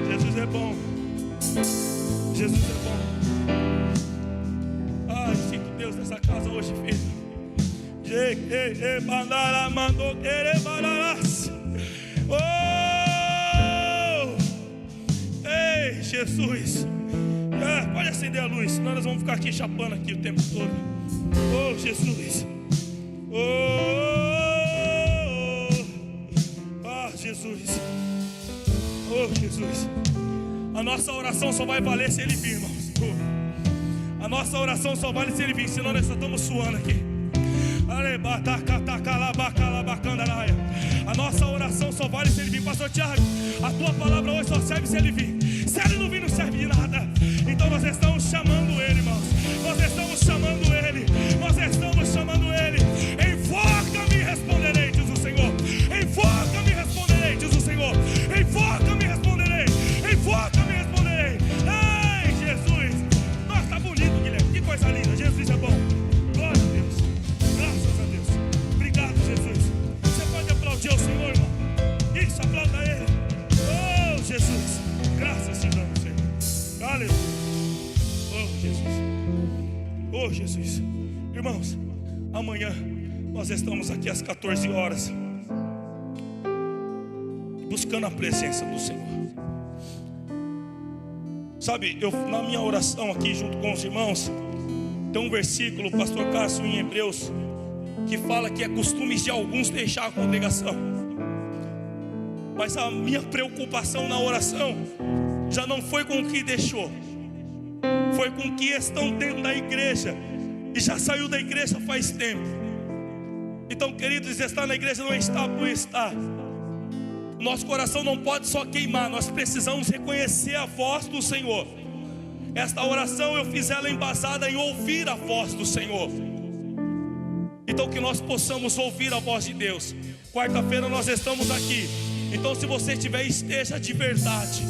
Jesus é bom. Jesus é bom. Sinto Deus nessa casa hoje, filho. Ei, Jesus. Pode acender a luz, senão nós vamos ficar aqui chapando aqui o tempo todo. Jesus. Jesus. Jesus. A nossa oração só vai valer se Ele vir, irmãos. A nossa oração só vale se Ele vir, senão nós só estamos suando aqui. A nossa oração só vale se Ele vir. Pastor Tiago, a Tua palavra hoje só serve se Ele vir. Se Ele não vir, não serve de nada. Então nós estamos chamando Ele, irmãos. Nós estamos chamando Ele. Nós estamos chamando Ele. Enfoca-me e responderei, diz o Senhor. Enfoca-me e responderei, diz o Senhor. Enfoca-me e responderei. Enfoca-me e responderei. Ai, Jesus. Nossa, tá bonito, Guilherme. Que coisa linda. Jesus é bom. Glória a Deus. Graças a Deus. Obrigado, Jesus. Você pode aplaudir o Senhor, irmão? Isso, aplauda Ele. Jesus. Graças te damos, Senhor. Aleluia. Oh Jesus. Oh Jesus. Irmãos, amanhã nós estamos aqui às 14 horas, buscando a presença do Senhor. Sabe, na minha oração aqui junto com os irmãos, tem um versículo, pastor Cássio, em Hebreus, que fala que é costume de alguns deixar a congregação. Mas a minha preocupação na oração já não foi com o que deixou, foi com o que estão dentro da igreja e já saiu da igreja faz tempo. Então, queridos, estar na igreja não é estar por estar. Nosso coração não pode só queimar, nós precisamos reconhecer a voz do Senhor. Esta oração eu fiz ela embasada em ouvir a voz do Senhor. Então que nós possamos ouvir a voz de Deus. Quarta-feira nós estamos aqui. Então se você estiver, esteja de verdade,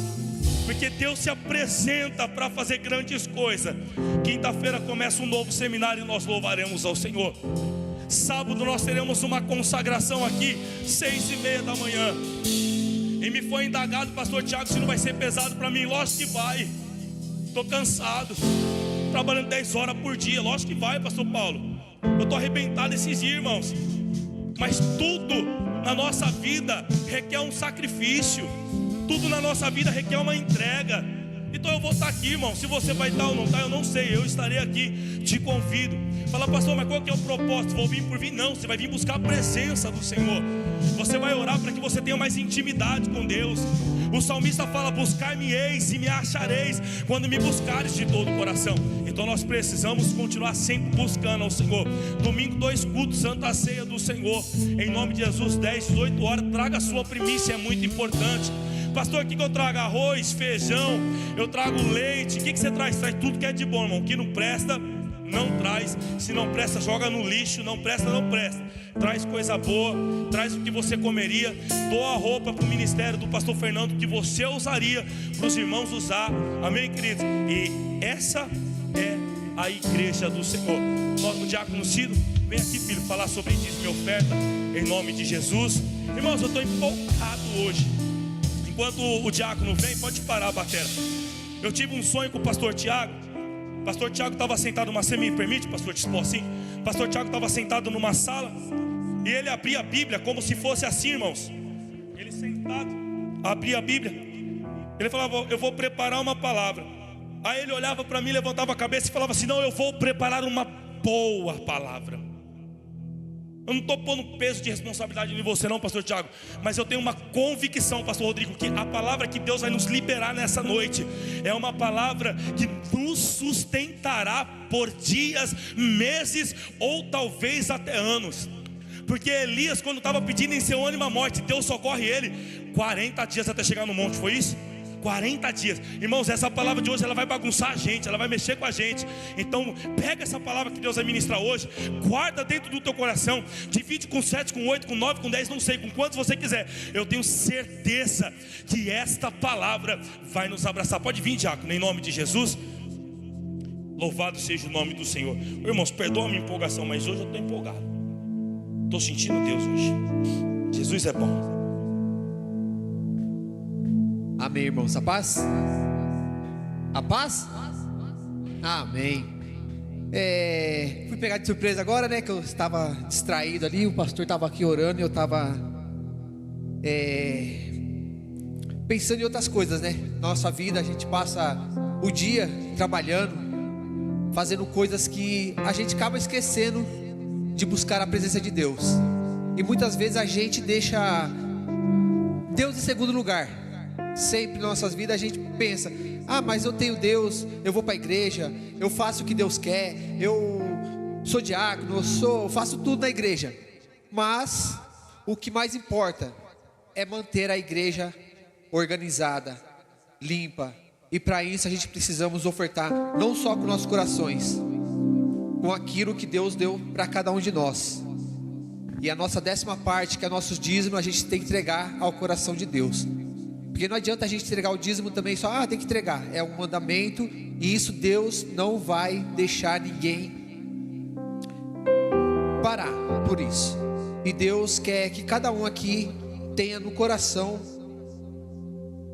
porque Deus se apresenta para fazer grandes coisas. Quinta-feira começa um novo seminário e nós louvaremos ao Senhor. Sábado nós teremos uma consagração aqui, 6:30 da manhã. E me foi indagado, pastor Tiago, se não vai ser pesado para mim. Lógico que vai. Estou cansado, trabalhando 10 horas por dia. Lógico que vai, pastor Paulo. Eu estou arrebentado esses dias, irmãos. Mas tudo na nossa vida requer um sacrifício. Tudo na nossa vida requer uma entrega. Então eu vou estar aqui, irmão. Se você vai estar ou não estar, eu não sei. Eu estarei aqui, te convido. Fala, pastor, mas qual que é o propósito? Vou vir por vir? Não, você vai vir buscar a presença do Senhor. Você vai orar para que você tenha mais intimidade com Deus. O salmista fala, buscar-me-eis e me achareis, quando me buscares de todo o coração. Então nós precisamos continuar sempre buscando ao Senhor. Domingo 2 cultos, Santa Ceia do Senhor. Em nome de Jesus, 10, 18 horas, traga a sua primícia, é muito importante. Pastor, o que eu trago? Arroz, feijão, eu trago leite. O que você traz? Traz tudo que é de bom, irmão. O que não presta, não traz. Se não presta, joga no lixo. Não presta, não presta. Traz coisa boa, traz o que você comeria. Doa a roupa para o ministério do pastor Fernando, que você usaria para os irmãos usar. Amém, queridos? E essa é a igreja do Senhor. O diácono Ciro, vem aqui, filho, falar sobre dízimo e oferta, em nome de Jesus. Irmãos, eu estou empolgado hoje. Enquanto o diácono vem, pode parar a bateria. Eu tive um sonho com o pastor Tiago. O pastor Tiago estava sentado numa... Você me permite, pastor, te expor assim? O pastor Tiago estava sentado numa sala e ele abria a Bíblia como se fosse assim, irmãos. Ele sentado, abria a Bíblia. Ele falava, eu vou preparar uma palavra. Aí ele olhava para mim, levantava a cabeça e falava assim, não, eu vou preparar uma boa palavra. Eu não estou pondo peso de responsabilidade em você não, pastor Tiago, mas eu tenho uma convicção, pastor Rodrigo, que a palavra que Deus vai nos liberar nessa noite é uma palavra que nos sustentará por dias, meses ou talvez até anos. Porque Elias, quando estava pedindo em seu ânimo a morte, Deus socorre ele 40 dias até chegar no monte, foi isso? 40 dias, irmãos, essa palavra de hoje ela vai bagunçar a gente, ela vai mexer com a gente. Então pega essa palavra que Deus vai ministrar hoje, guarda dentro do teu coração, divide com 7, com 8, com 9, com 10, não sei, com quantos você quiser. Eu tenho certeza que esta palavra vai nos abraçar. Pode vir, diácono, em nome de Jesus. Louvado seja o nome do Senhor. Irmãos, perdoa a minha empolgação, mas hoje eu estou empolgado. Estou sentindo Deus hoje. Jesus é bom. Amém, irmãos, a paz? A paz? Amém. Fui pegar de surpresa agora, né? Que eu estava distraído ali. O pastor estava aqui orando e eu estava pensando em outras coisas, né? Nossa vida, a gente passa o dia trabalhando, fazendo coisas que a gente acaba esquecendo de buscar a presença de Deus. E muitas vezes a gente deixa Deus em segundo lugar. Sempre em nossas vidas a gente pensa, mas eu tenho Deus, eu vou para a igreja, eu faço o que Deus quer, eu sou diácono, eu faço tudo na igreja. Mas o que mais importa é manter a igreja organizada, limpa. E para isso a gente precisamos ofertar não só com nossos corações, com aquilo que Deus deu para cada um de nós. E a nossa 10ª parte, que é nossos dízimos, a gente tem que entregar ao coração de Deus. Porque não adianta a gente entregar o dízimo também só, tem que entregar. É um mandamento e isso Deus não vai deixar ninguém parar por isso. E Deus quer que cada um aqui tenha no coração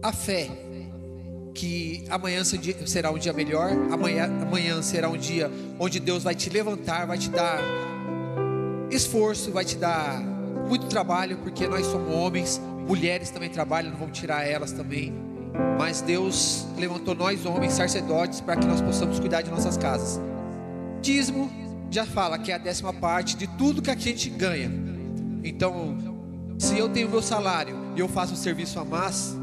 a fé que amanhã será um dia melhor, amanhã será um dia onde Deus vai te levantar, vai te dar esforço, vai te dar muito trabalho, porque nós somos homens, mulheres também trabalham, não vamos tirar elas também, mas Deus levantou nós homens sacerdotes para que nós possamos cuidar de nossas casas. Dízimo já fala que é a 10ª parte de tudo que a gente ganha. Então, se eu tenho meu salário e eu faço um serviço a mais,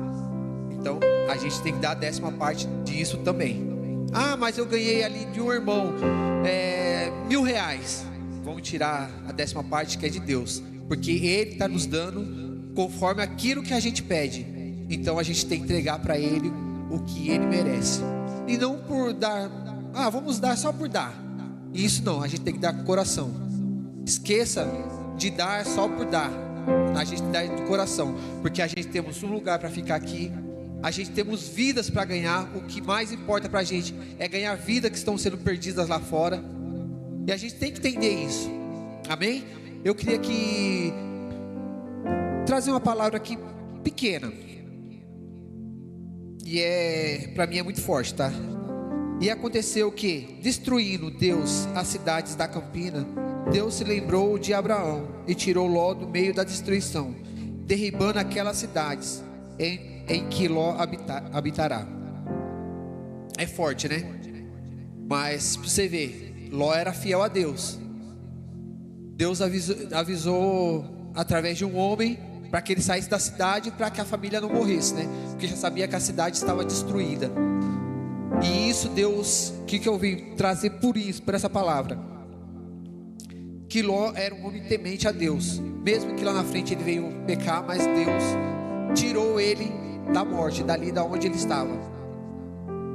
então a gente tem que dar a 10ª parte disso também. Ah, mas eu ganhei ali de um irmão R$1.000. Vamos tirar a 10ª parte que é de Deus, porque Ele está nos dando conforme aquilo que a gente pede. Então a gente tem que entregar para Ele o que Ele merece, e não por dar, vamos dar só por dar. Isso não, a gente tem que dar com coração. Esqueça de dar só por dar. A gente dá de coração, porque a gente temos um lugar para ficar aqui, a gente temos vidas para ganhar. O que mais importa para a gente é ganhar vidas que estão sendo perdidas lá fora, e a gente tem que entender isso. Amém? Eu queria trazer uma palavra aqui pequena, e para mim é muito forte, tá? E aconteceu que, destruindo Deus as cidades da campina, Deus se lembrou de Abraão e tirou Ló do meio da destruição, derribando aquelas cidades em que Ló habitará. É forte, né? Mas pra você ver, Ló era fiel a Deus. Deus avisou através de um homem para que ele saísse da cidade, para que a família não morresse, né? Porque já sabia que a cidade estava destruída. E isso Deus, o que eu vim trazer por essa palavra? Que Ló era um homem temente a Deus, mesmo que lá na frente ele veio pecar, mas Deus tirou ele da morte, dali da onde ele estava.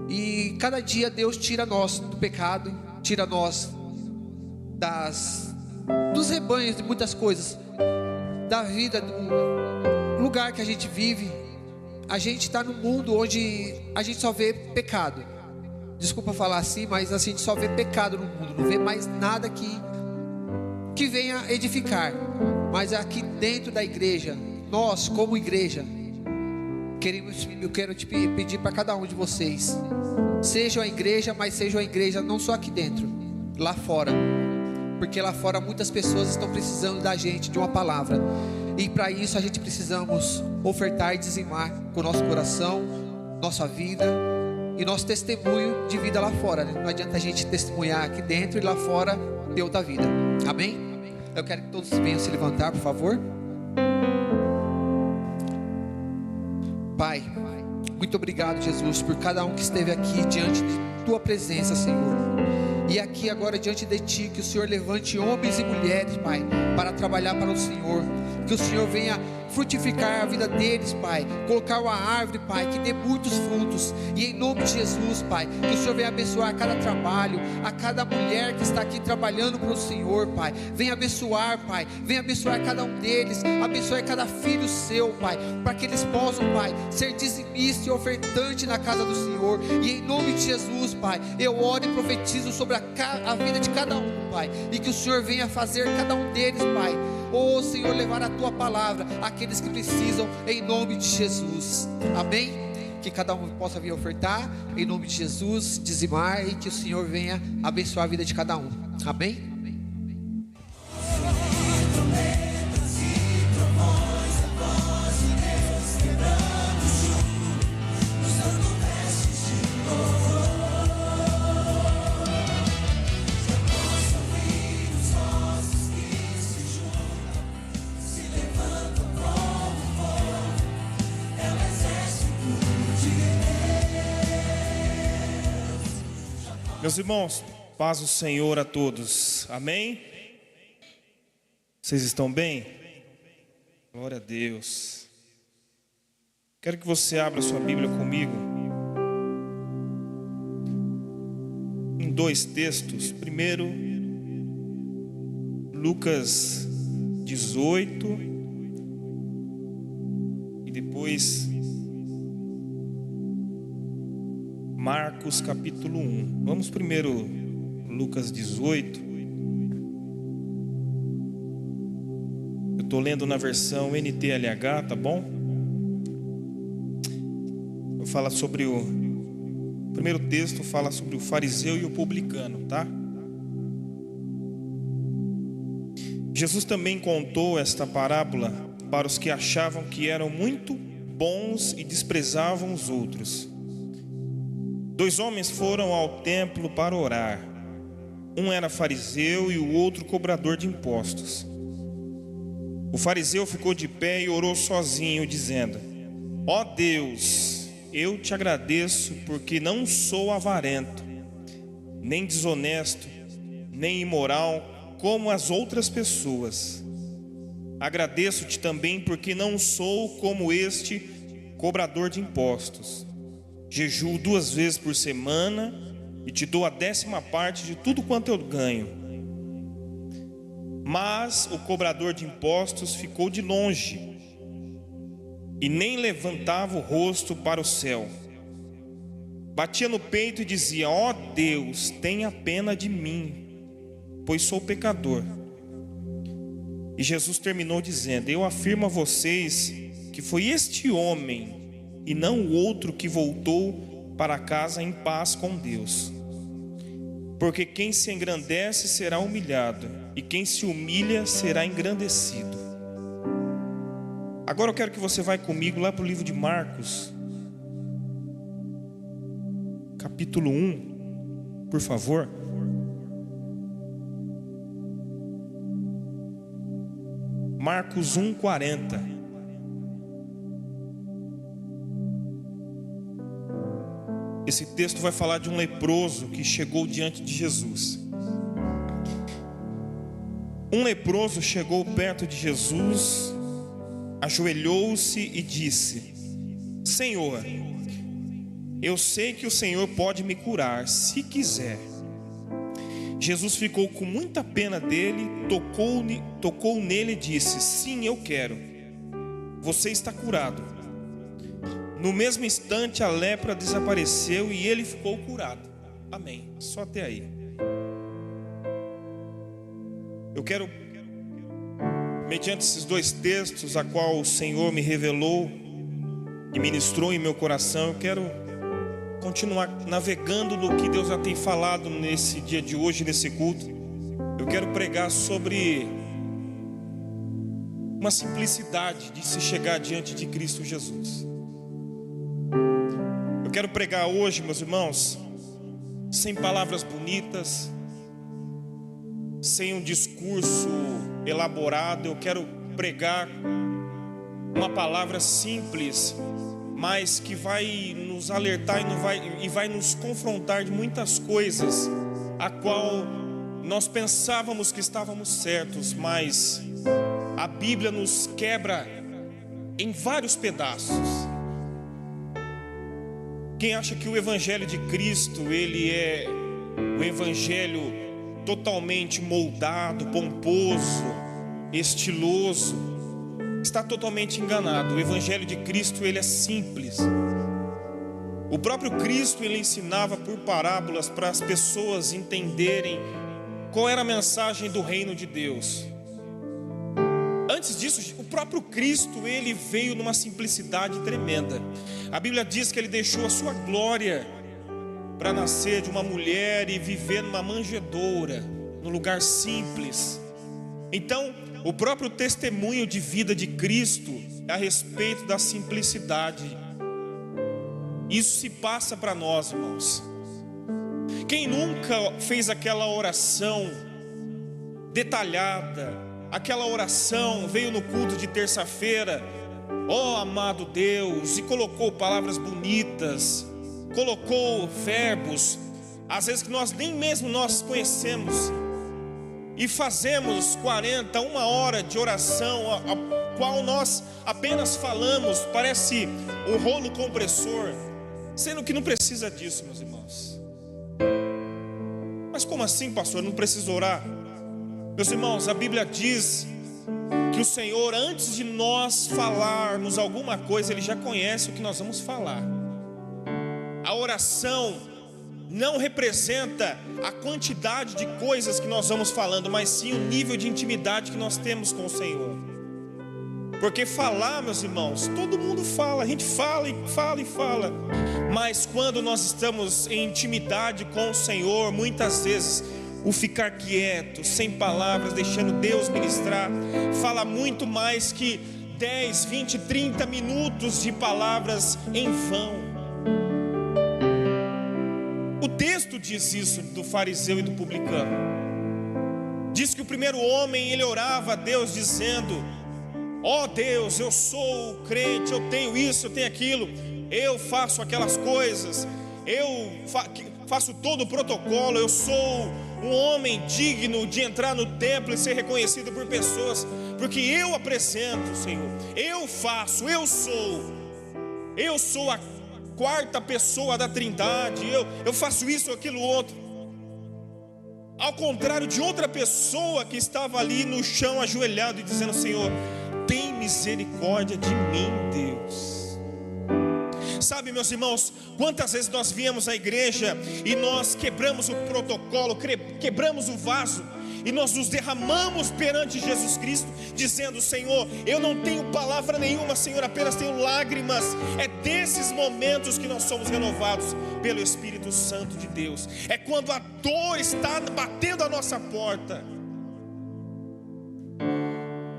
E cada dia Deus tira nós do pecado, tira nós dos rebanhos, de muitas coisas, da vida, do lugar que a gente vive. A gente está num mundo onde a gente só vê pecado. Desculpa falar assim, mas assim, a gente só vê pecado no mundo, não vê mais nada que venha edificar. Mas aqui dentro da igreja, nós como igreja, eu quero te pedir para cada um de vocês, sejam a igreja, mas sejam a igreja não só aqui dentro, lá fora, porque lá fora muitas pessoas estão precisando da gente, de uma palavra, e para isso a gente precisamos ofertar e dizimar com o nosso coração, nossa vida e nosso testemunho de vida lá fora, né? Não adianta a gente testemunhar aqui dentro e lá fora ter outra vida. Amém? Eu quero que todos venham se levantar, por favor. Pai, muito obrigado, Jesus, por cada um que esteve aqui diante de Tua presença, Senhor. E aqui agora diante de Ti, que o Senhor levante homens e mulheres, Pai, para trabalhar para o Senhor. Que o Senhor venha frutificar a vida deles, Pai. Colocar uma árvore, Pai, que dê muitos frutos. E em nome de Jesus, Pai, que o Senhor venha abençoar cada trabalho, a cada mulher que está aqui trabalhando para o Senhor, Pai. Venha abençoar, Pai. Venha abençoar cada um deles. Abençoe cada filho seu, Pai, para que eles possam, Pai, ser dizimista e ofertante na casa do Senhor. E em nome de Jesus, Pai, eu oro e profetizo sobre a vida de cada um, Pai. E que o Senhor venha fazer cada um deles, Pai, Senhor, levar a Tua palavra àqueles que precisam, em nome de Jesus. Amém? Que cada um possa vir ofertar, em nome de Jesus, dizimar, e que o Senhor venha abençoar a vida de cada um. Amém? Meus irmãos, paz do Senhor a todos, amém? Vocês estão bem? Glória a Deus. Quero que você abra sua Bíblia comigo em 2 textos. Primeiro, Lucas 18, e depois Marcos capítulo 1. Vamos primeiro Lucas 18. Eu estou lendo na versão NTLH, tá bom? Eu falo sobre O primeiro texto fala sobre o fariseu e o publicano, tá? Jesus também contou esta parábola para os que achavam que eram muito bons e desprezavam os outros. 2 homens foram ao templo para orar. Um era fariseu e o outro cobrador de impostos. O fariseu ficou de pé e orou sozinho, dizendo: ó Deus, eu te agradeço porque não sou avarento, nem desonesto, nem imoral como as outras pessoas. Agradeço-te também porque não sou como este cobrador de impostos. Jejuo 2 vezes por semana e te dou a 10ª parte de tudo quanto eu ganho. Mas o cobrador de impostos ficou de longe e nem levantava o rosto para o céu. Batia no peito e dizia: ó Deus, tenha pena de mim, pois sou pecador. E Jesus terminou dizendo: eu afirmo a vocês que foi este homem e não o outro que voltou para casa em paz com Deus. Porque quem se engrandece será humilhado, e quem se humilha será engrandecido. Agora eu quero que você vá comigo lá para o livro de Marcos, capítulo 1, por favor. Marcos 1:40. Esse texto vai falar de um leproso que chegou diante de Jesus. Um leproso chegou perto de Jesus, ajoelhou-se e disse: Senhor, eu sei que o Senhor pode me curar, se quiser. Jesus ficou com muita pena dele, tocou nele e disse: sim, eu quero, você está curado. No mesmo instante a lepra desapareceu e ele ficou curado. Amém. Só até aí. Eu quero, mediante esses 2 textos, a qual o Senhor me revelou e ministrou em meu coração, eu quero continuar navegando no que Deus já tem falado nesse dia de hoje, nesse culto. Eu quero pregar sobre uma simplicidade de se chegar diante de Cristo Jesus. Eu quero pregar hoje, meus irmãos, sem palavras bonitas, sem um discurso elaborado. Eu quero pregar uma palavra simples, mas que vai nos alertar e vai nos confrontar de muitas coisas, a qual nós pensávamos que estávamos certos, mas a Bíblia nos quebra em vários pedaços. Quem acha que o Evangelho de Cristo, ele é o Evangelho totalmente moldado, pomposo, estiloso, está totalmente enganado. O Evangelho de Cristo, ele é simples. O próprio Cristo, ele ensinava por parábolas para as pessoas entenderem qual era a mensagem do reino de Deus. Antes disso, o próprio Cristo, ele veio numa simplicidade tremenda. A Bíblia diz que ele deixou a sua glória para nascer de uma mulher e viver numa manjedoura, num lugar simples. Então, o próprio testemunho de vida de Cristo é a respeito da simplicidade. Isso se passa para nós, irmãos. Quem nunca fez aquela oração detalhada, aquela oração, veio no culto de terça-feira, ó amado Deus, e colocou palavras bonitas, colocou verbos, às vezes que nós nem mesmo nós conhecemos, e fazemos 40, 1 hora de oração, a qual nós apenas falamos, parece um rolo compressor, sendo que não precisa disso, meus irmãos. Mas como assim, pastor? Não precisa orar? Meus irmãos, a Bíblia diz que o Senhor, antes de nós falarmos alguma coisa, Ele já conhece o que nós vamos falar. A oração não representa a quantidade de coisas que nós vamos falando, mas sim o nível de intimidade que nós temos com o Senhor. Porque falar, meus irmãos, todo mundo fala, a gente fala e fala e fala. Mas quando nós estamos em intimidade com o Senhor, muitas vezes o ficar quieto, sem palavras, deixando Deus ministrar, fala muito mais que 10, 20, 30 minutos de palavras em vão. O texto diz isso do fariseu e do publicano. Diz que o primeiro homem, ele orava a Deus dizendo: ó Deus, eu sou crente, eu tenho isso, eu tenho aquilo, eu faço aquelas coisas, eu faço todo o protocolo, eu sou um homem digno de entrar no templo e ser reconhecido por pessoas, porque eu apresento, Senhor, eu faço, eu sou a quarta pessoa da Trindade, eu faço isso, aquilo, outro. Ao contrário de outra pessoa que estava ali no chão ajoelhado e dizendo: Senhor, tem misericórdia de mim, Deus. Sabe, meus irmãos, quantas vezes nós viemos à igreja e nós quebramos o protocolo, quebramos o vaso, e nós nos derramamos perante Jesus Cristo, dizendo: Senhor, eu não tenho palavra nenhuma, Senhor, apenas tenho lágrimas. É desses momentos que nós somos renovados pelo Espírito Santo de Deus. É quando a dor está batendo a nossa porta,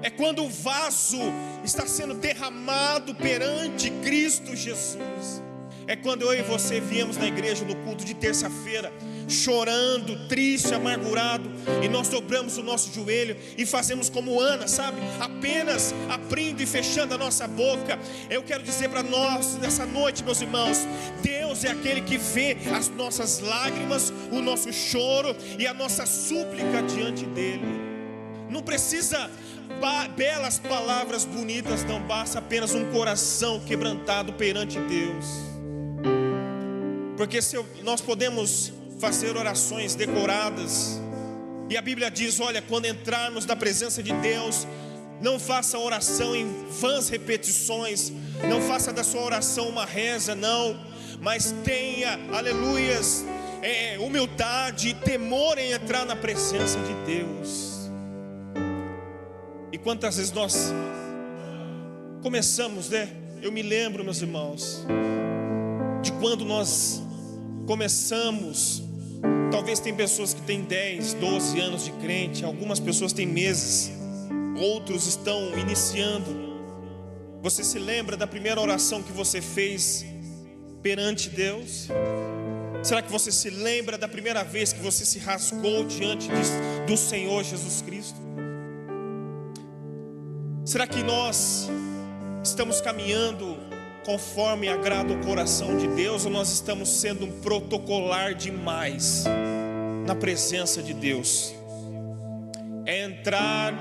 é quando o vaso está sendo derramado perante Cristo Jesus. É quando eu e você viemos na igreja no culto de terça-feira, chorando, triste, amargurado, e nós dobramos o nosso joelho e fazemos como Ana, sabe? Apenas abrindo e fechando a nossa boca. Eu quero dizer para nós nessa noite, meus irmãos, Deus é aquele que vê as nossas lágrimas, o nosso choro e a nossa súplica diante dele. Não precisa belas palavras bonitas, não basta apenas um coração quebrantado perante Deus. Porque nós podemos fazer orações decoradas, e a Bíblia diz: olha, quando entrarmos na presença de Deus, não faça oração em vãs repetições, não faça da sua oração uma reza, não, mas tenha, aleluias, humildade e temor em entrar na presença de Deus. E quantas vezes nós começamos, né? Eu me lembro, meus irmãos, de quando nós começamos. Talvez tem pessoas que têm 10, 12 anos de crente, algumas pessoas têm meses, outros estão iniciando. Você se lembra da primeira oração que você fez perante Deus? Será que você se lembra da primeira vez que você se rasgou diante do Senhor Jesus Cristo? Será que nós estamos caminhando conforme agrada o coração de Deus, ou nós estamos sendo um protocolar demais na presença de Deus? É entrar,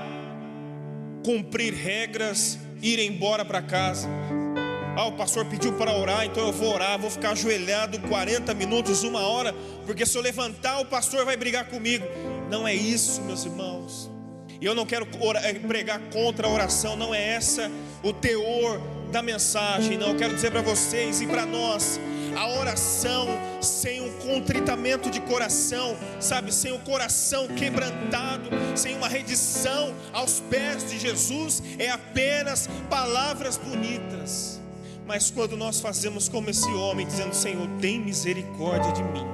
cumprir regras, ir embora para casa. O pastor pediu para orar, então eu vou orar, vou ficar ajoelhado 40 minutos, 1 hora, porque se eu levantar o pastor vai brigar comigo. Não é isso, meus irmãos. E eu não quero pregar contra a oração, não é essa o teor da mensagem, não. Eu quero dizer para vocês e para nós: a oração sem um contritamento de coração, sabe, sem o coração quebrantado, sem uma rendição aos pés de Jesus, é apenas palavras bonitas. Mas quando nós fazemos como esse homem, dizendo: Senhor, tem misericórdia de mim,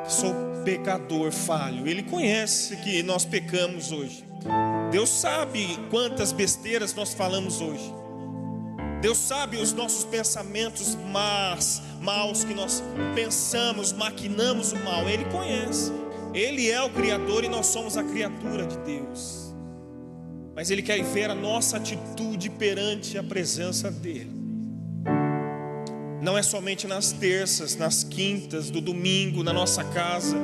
sou pecador, falho. Ele conhece que nós pecamos hoje. Deus sabe quantas besteiras nós falamos hoje. Deus sabe os nossos pensamentos maus que nós pensamos, maquinamos o mal. Ele conhece. Ele é o Criador e nós somos a criatura de Deus. Mas Ele quer ver a nossa atitude perante a presença dEle. Não é somente nas terças, nas quintas, do domingo, na nossa casa,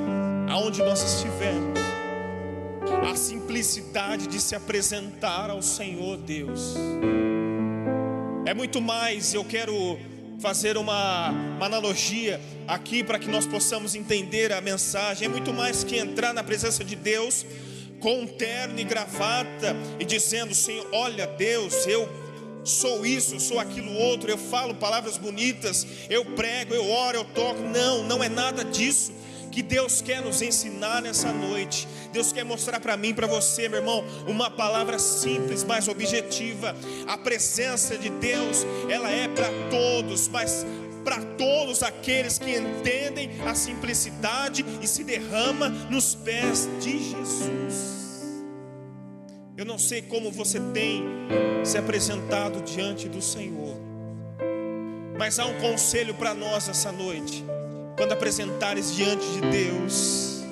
aonde nós estivermos. A simplicidade de se apresentar ao Senhor Deus é muito mais. Eu quero fazer uma analogia aqui para que nós possamos entender a mensagem. É muito mais que entrar na presença de Deus com um terno e gravata e dizendo: Senhor, olha Deus, eu sou isso, eu sou aquilo outro, eu falo palavras bonitas, eu prego, eu oro, eu toco. Não, não é nada disso que Deus quer nos ensinar nessa noite. Deus quer mostrar para mim, para você, meu irmão, uma palavra simples, mas objetiva. A presença de Deus, ela é para todos, mas para todos aqueles que entendem a simplicidade e se derrama nos pés de Jesus. Eu não sei como você tem se apresentado diante do Senhor, mas há um conselho para nós essa noite. Quando apresentares diante de Deus,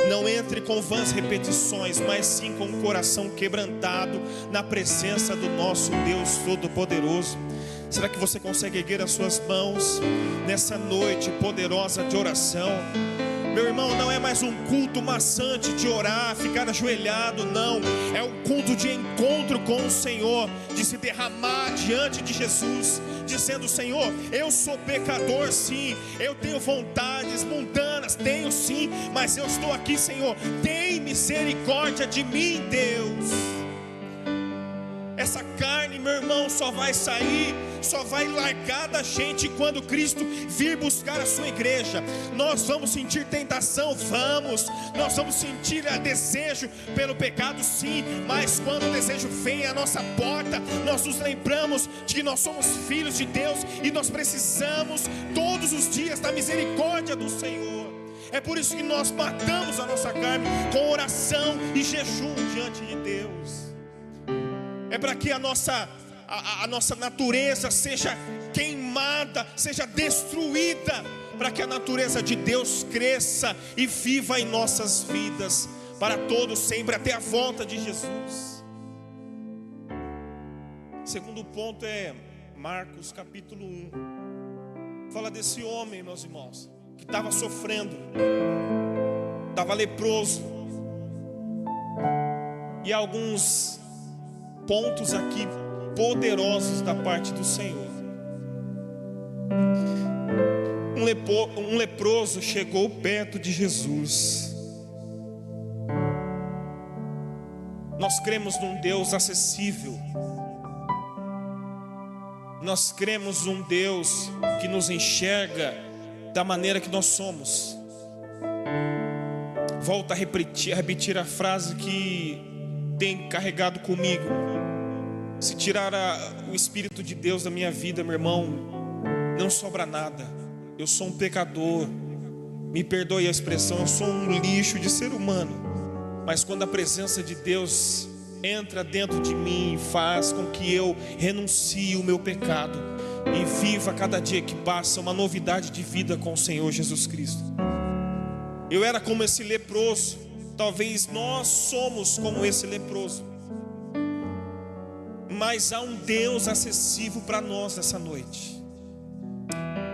não entre com vãs repetições, mas sim com o coração quebrantado na presença do nosso Deus Todo-Poderoso. Será que você consegue erguer as suas mãos nessa noite poderosa de oração? Meu irmão, não é mais um culto maçante de orar, ficar ajoelhado, não. É um culto de encontro com o Senhor, de se derramar diante de Jesus, dizendo: Senhor, eu sou pecador sim, eu tenho vontades mundanas, tenho sim, mas eu estou aqui, Senhor, tem misericórdia de mim, Deus. Essa carne, meu irmão, só vai sair, só vai largar da gente quando Cristo vir buscar a sua igreja. Nós vamos sentir tentação, vamos. Nós vamos sentir desejo pelo pecado, sim. Mas quando o desejo vem à nossa porta, nós nos lembramos de que nós somos filhos de Deus e nós precisamos todos os dias da misericórdia do Senhor. É por isso que nós matamos a nossa carne com oração e jejum diante de Deus. É para que a nossa natureza seja queimada, seja destruída, para que a natureza de Deus cresça e viva em nossas vidas, para todos sempre, até a volta de Jesus. Segundo ponto é Marcos capítulo 1. Fala desse homem, meus irmãos, que estava sofrendo, estava leproso. E alguns pontos aqui poderosos da parte do Senhor. Um leproso chegou perto de Jesus. Nós cremos num Deus acessível. Nós cremos num Deus que nos enxerga da maneira que nós somos. Volto a repetir a frase que tem carregado comigo. Se tirar o Espírito de Deus da minha vida, meu irmão, não sobra nada. Eu sou um pecador, me perdoe a expressão, eu sou um lixo de ser humano. Mas quando a presença de Deus entra dentro de mim, faz com que eu renuncie o meu pecado e viva cada dia que passa uma novidade de vida com o Senhor Jesus Cristo. Eu era como esse leproso. Talvez nós somos como esse leproso, mas há um Deus acessível para nós nessa noite.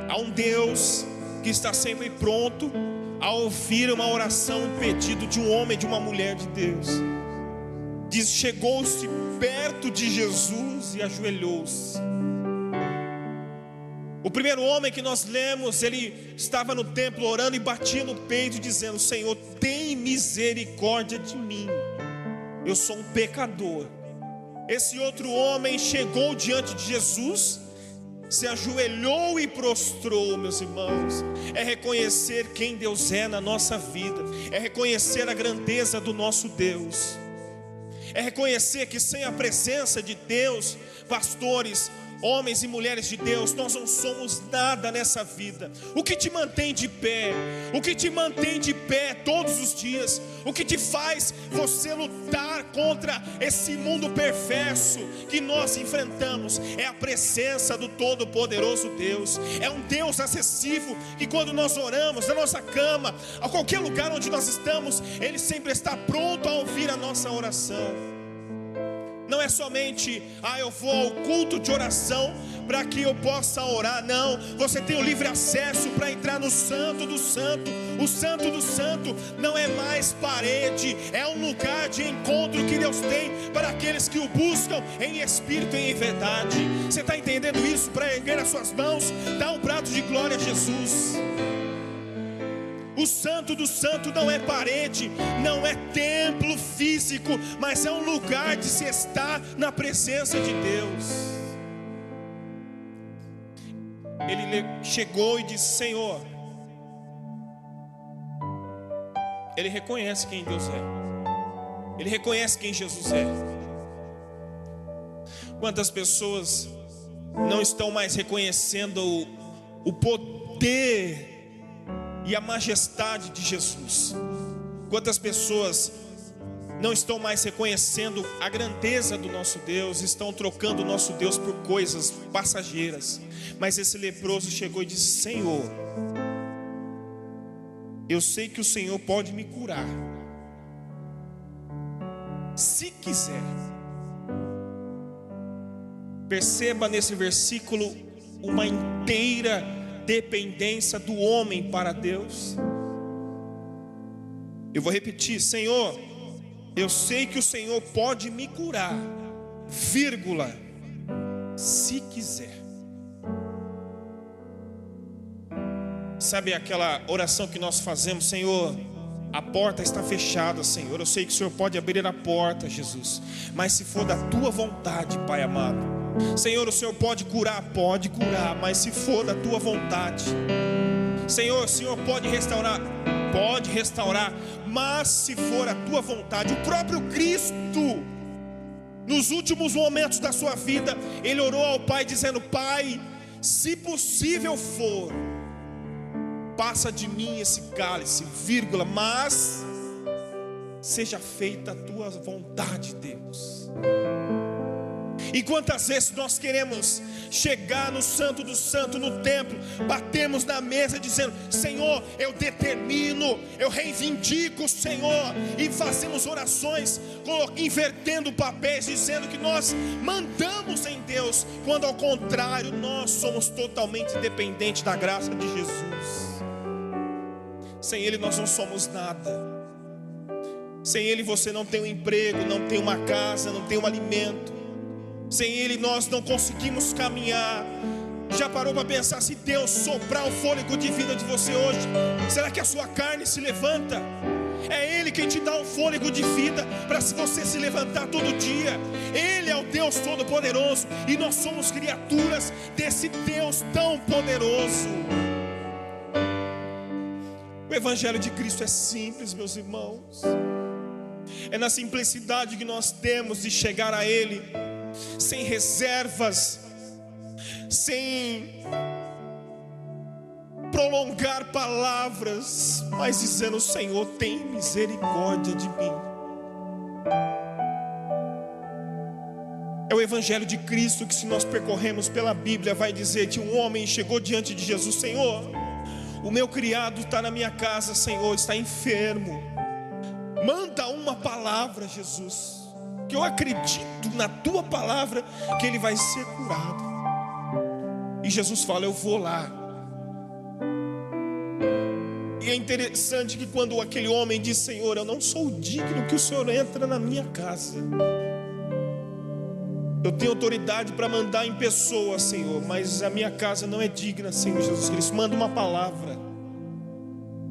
Há um Deus que está sempre pronto a ouvir uma oração, um pedido de um homem, de uma mulher de Deus. Diz: chegou-se perto de Jesus e ajoelhou-se. O primeiro homem que nós lemos, ele estava no templo orando e batia no peito dizendo: Senhor, tem misericórdia de mim, eu sou um pecador. Esse outro homem chegou diante de Jesus, se ajoelhou e prostrou, meus irmãos. É reconhecer quem Deus é na nossa vida, é reconhecer a grandeza do nosso Deus, é reconhecer que sem a presença de Deus, pastores, homens e mulheres de Deus, nós não somos nada nessa vida. O que te mantém de pé, o que te mantém de pé todos os dias, o que te faz você lutar contra esse mundo perverso que nós enfrentamos, é a presença do Todo-Poderoso Deus. É um Deus acessível, que quando nós oramos na nossa cama, a qualquer lugar onde nós estamos, Ele sempre está pronto a ouvir a nossa oração. Não é somente, eu vou ao culto de oração para que eu possa orar. Não, você tem o livre acesso para entrar no Santo do Santo. O Santo do Santo não é mais parede, é um lugar de encontro que Deus tem para aqueles que o buscam em espírito e em verdade. Você está entendendo isso? Para erguer as suas mãos, dá um prato de glória a Jesus. O Santo do Santo não é parede, não é templo físico, mas é um lugar de se estar na presença de Deus. Ele chegou e disse: Senhor, ele reconhece quem Deus é. Ele reconhece quem Jesus é. Quantas pessoas não estão mais reconhecendo o poder e a majestade de Jesus? Quantas pessoas não estão mais reconhecendo a grandeza do nosso Deus, estão trocando o nosso Deus por coisas passageiras? Mas esse leproso chegou e disse: Senhor, eu sei que o Senhor pode me curar, se quiser. Perceba nesse versículo uma inteira dependência do homem para Deus. Eu vou repetir: Senhor, eu sei que o Senhor pode me curar, vírgula, se quiser. Sabe aquela oração que nós fazemos: Senhor, a porta está fechada, Senhor, eu sei que o Senhor pode abrir a porta, Jesus, mas se for da tua vontade, Pai amado. Senhor, o Senhor pode curar, mas se for da tua vontade. Senhor, o Senhor pode restaurar, mas se for a tua vontade. O próprio Cristo, nos últimos momentos da sua vida, ele orou ao Pai dizendo: Pai, se possível for, passa de mim esse cálice, vírgula, mas seja feita a tua vontade, Deus. E quantas vezes nós queremos chegar no Santo do Santo, no templo, batemos na mesa dizendo: Senhor, eu determino, eu reivindico, Senhor, e fazemos orações invertendo papéis, dizendo que nós mandamos em Deus, quando ao contrário nós somos totalmente dependentes da graça de Jesus. Sem Ele nós não somos nada. Sem Ele você não tem um emprego, não tem uma casa, não tem um alimento. Sem Ele nós não conseguimos caminhar. Já parou para pensar: se Deus soprar o fôlego de vida de você hoje, será que a sua carne se levanta? É Ele quem te dá um fôlego de vida para você se levantar todo dia. Ele é o Deus Todo-Poderoso e nós somos criaturas desse Deus tão poderoso. O Evangelho de Cristo é simples, meus irmãos. É na simplicidade que nós temos de chegar a Ele, sem reservas, sem prolongar palavras, mas dizendo: Senhor, tem misericórdia de mim. É o Evangelho de Cristo que, se nós percorremos pela Bíblia, vai dizer que um homem chegou diante de Jesus: Senhor, o meu criado está na minha casa, Senhor, está enfermo. Manda uma palavra, Jesus, que eu acredito na tua palavra que ele vai ser curado. E Jesus fala: eu vou lá. E é interessante que quando aquele homem diz: Senhor, eu não sou digno que o Senhor entre na minha casa. Eu tenho autoridade para mandar em pessoa, Senhor, mas a minha casa não é digna, Senhor Jesus Cristo. Manda uma palavra,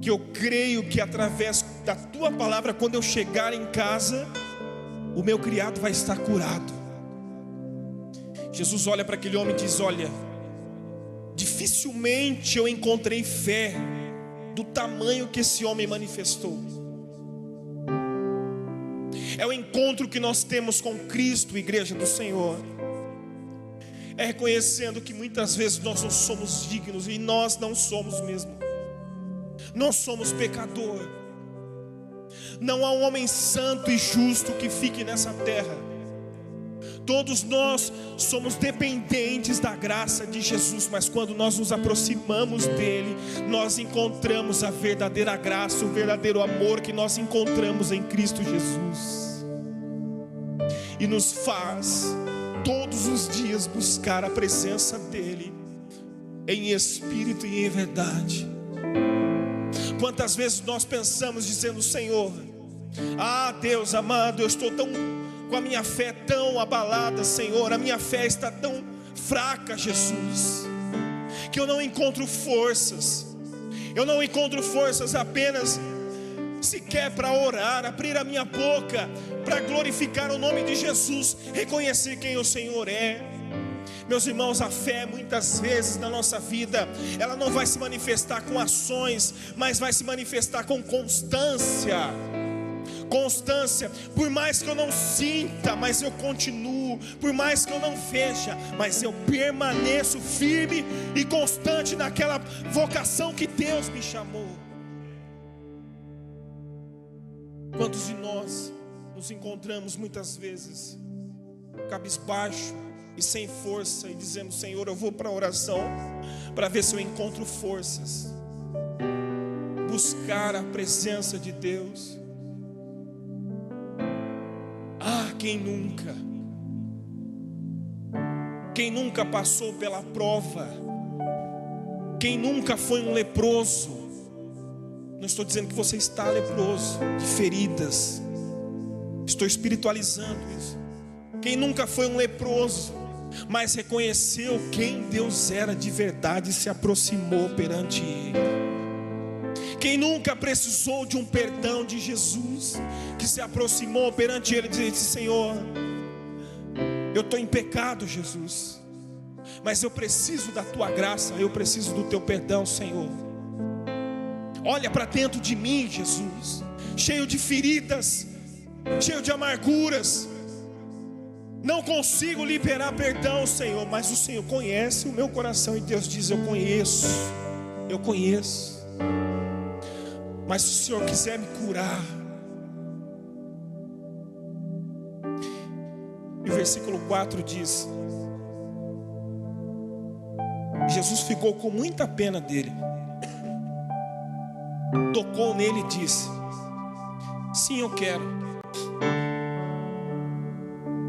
que eu creio que através da tua palavra, quando eu chegar em casa, o meu criado vai estar curado. Jesus olha para aquele homem e diz: olha, dificilmente eu encontrei fé do tamanho que esse homem manifestou. É o encontro que nós temos com Cristo, igreja do Senhor. É reconhecendo que muitas vezes nós não somos dignos, e nós não somos mesmo. Nós somos pecador. Não há um homem santo e justo que fique nessa terra. Todos nós somos dependentes da graça de Jesus, mas quando nós nos aproximamos dele, nós encontramos a verdadeira graça, o verdadeiro amor que nós encontramos em Cristo Jesus. E nos faz todos os dias buscar a presença dele em espírito e em verdade. Quantas vezes nós pensamos dizendo: Senhor, Deus amado, eu estou com a minha fé tão abalada, Senhor, a minha fé está tão fraca, Jesus, que eu não encontro forças. Eu não encontro forças apenas sequer para orar, abrir a minha boca para glorificar o nome de Jesus, reconhecer quem o Senhor é. Meus irmãos, a fé muitas vezes na nossa vida, ela não vai se manifestar com ações, mas vai se manifestar com constância. Constância, por mais que eu não sinta, mas eu continuo, por mais que eu não veja, mas eu permaneço firme e constante naquela vocação que Deus me chamou. Quantos de nós nos encontramos muitas vezes cabisbaixo e sem força e dizemos: Senhor, eu vou para a oração para ver se eu encontro forças, buscar a presença de Deus. Quem nunca passou pela prova? Quem nunca foi um leproso? Não estou dizendo que você está leproso, de feridas, estou espiritualizando isso. Quem nunca foi um leproso, mas reconheceu quem Deus era de verdade e se aproximou perante Ele? Quem nunca precisou de um perdão de Jesus, que se aproximou perante Ele e disse: Senhor, eu estou em pecado, Jesus, mas eu preciso da Tua graça, eu preciso do Teu perdão, Senhor. Olha para dentro de mim, Jesus, cheio de feridas, cheio de amarguras, não consigo liberar perdão, Senhor, mas o Senhor conhece o meu coração. E Deus diz: eu conheço. Mas se o Senhor quiser me curar. E o versículo 4 diz: Jesus ficou com muita pena dele, tocou nele e disse: sim, eu quero,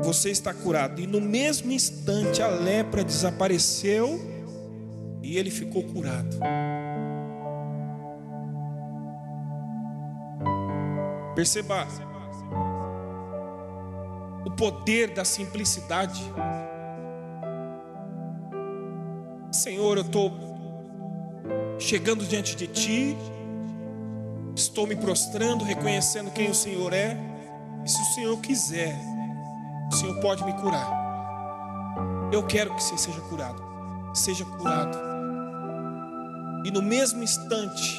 você está curado. E no mesmo instante a lepra desapareceu e ele ficou curado. Perceba o poder da simplicidade. Senhor, eu estou chegando diante de Ti, estou me prostrando, reconhecendo quem o Senhor é. E se o Senhor quiser, o Senhor pode me curar. Eu quero que você seja curado. Seja curado. E no mesmo instante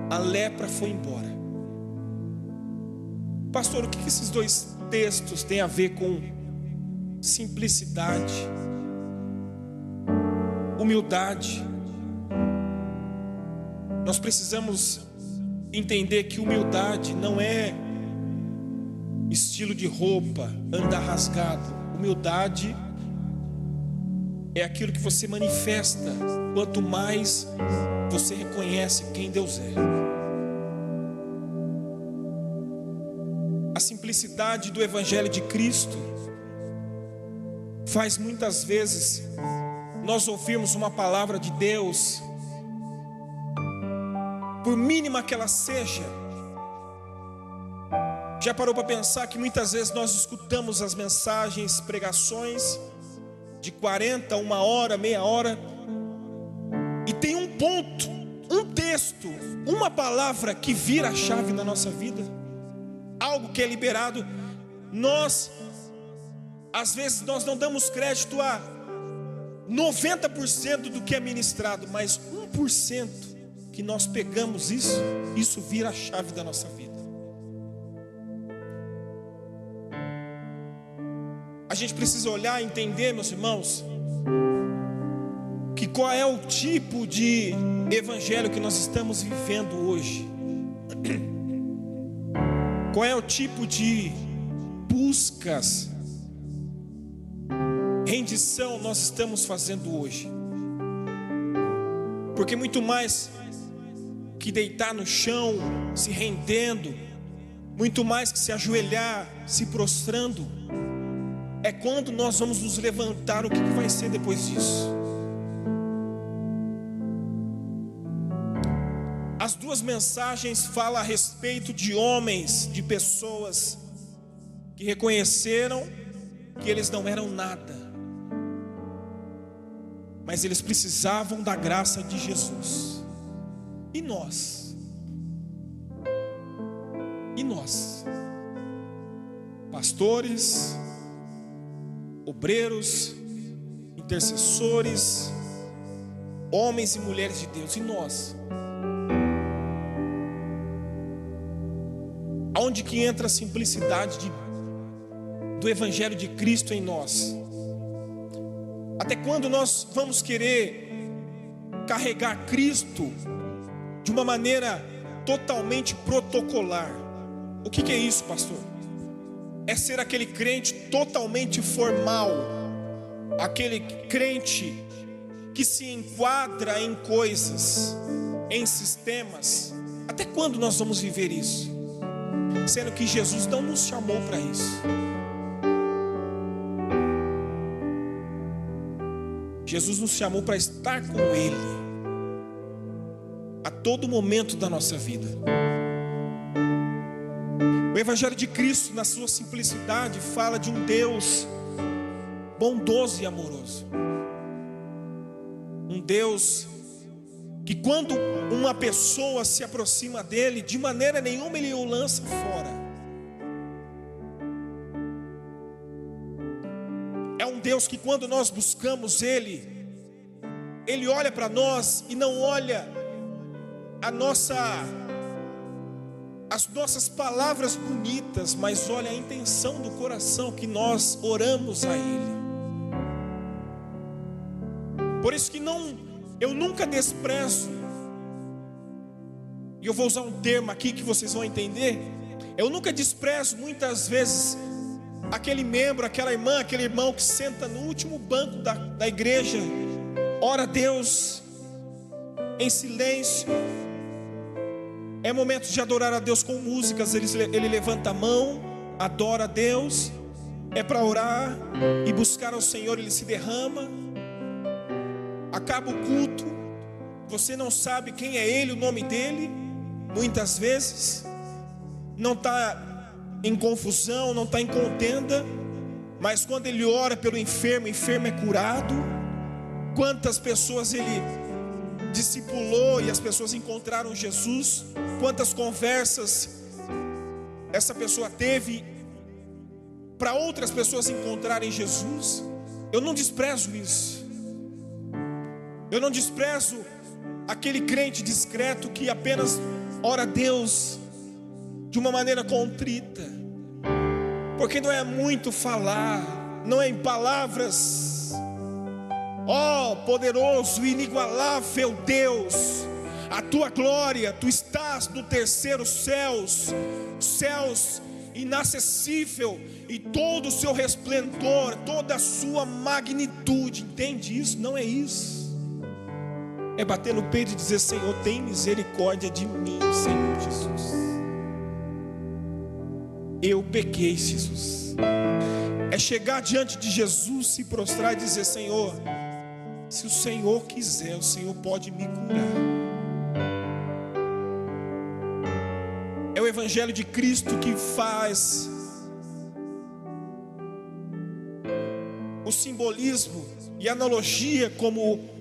a lepra foi embora. Pastor, o que esses dois textos têm a ver com simplicidade, humildade? Nós precisamos entender que humildade não é estilo de roupa, andar rasgado. Humildade é aquilo que você manifesta quanto mais você reconhece quem Deus é. A simplicidade do Evangelho de Cristo faz muitas vezes nós ouvirmos uma palavra de Deus, por mínima que ela seja. Já parou para pensar que muitas vezes nós escutamos as mensagens, pregações de 40, uma hora, meia hora, e tem um ponto, um texto, uma palavra que vira a chave na nossa vida, algo que é liberado. Nós, às vezes, nós não damos crédito a 90% do que é ministrado, mas 1% que nós pegamos isso vira a chave da nossa vida. A gente precisa olhar e entender, meus irmãos, que qual é o tipo de evangelho que nós estamos vivendo hoje. Qual é o tipo de buscas, rendição nós estamos fazendo hoje? Porque muito mais que deitar no chão, se rendendo, muito mais que se ajoelhar, se prostrando, é quando nós vamos nos levantar, o que vai ser depois disso? As duas mensagens falam a respeito de homens, de pessoas que reconheceram que eles não eram nada, mas eles precisavam da graça de Jesus. E nós? E nós? Pastores, obreiros, intercessores, homens e mulheres de Deus. E nós? Aonde que entra a simplicidade do Evangelho de Cristo em nós? Até quando nós vamos querer carregar Cristo de uma maneira totalmente protocolar? O que é isso, pastor? É ser aquele crente totalmente formal, aquele crente que se enquadra em coisas, em sistemas. Até quando nós vamos viver isso? Sendo que Jesus não nos chamou para isso. Jesus nos chamou para estar com Ele a todo momento da nossa vida. O Evangelho de Cristo, na sua simplicidade, fala de um Deus bondoso e amoroso. Um Deus que, quando uma pessoa se aproxima dele, de maneira nenhuma ele o lança fora. É um Deus que, quando nós buscamos Ele olha para nós e não olha as nossas palavras bonitas, mas olha a intenção do coração que nós oramos a Ele. Por isso que eu nunca desprezo, e eu vou usar um termo aqui que vocês vão entender. Eu nunca desprezo muitas vezes aquele membro, aquela irmã, aquele irmão que senta no último banco da igreja, ora a Deus em silêncio. É momento de adorar a Deus com músicas, ele levanta a mão, adora a Deus. É para orar e buscar ao Senhor, ele se derrama. Acaba o culto, você não sabe quem é ele, o nome dele. Muitas vezes não está em confusão, não está em contenda, mas quando ele ora pelo enfermo, o enfermo é curado. Quantas pessoas ele discipulou e as pessoas encontraram Jesus? Quantas conversas essa pessoa teve para outras pessoas encontrarem Jesus? Eu não desprezo isso. Eu não desprezo aquele crente discreto que apenas ora a Deus de uma maneira contrita, porque não é muito falar, não é em palavras. Ó poderoso e inigualável Deus, a tua glória, tu estás no terceiro céus, céus inacessível, e todo o seu resplendor, toda a sua magnitude. Entende isso? Não é isso. É bater no peito e dizer: Senhor, tem misericórdia de mim, Senhor Jesus. Eu pequei, Jesus. É chegar diante de Jesus, se prostrar e dizer: Senhor, se o Senhor quiser, o Senhor pode me curar. É o Evangelho de Cristo que faz o simbolismo e a analogia, como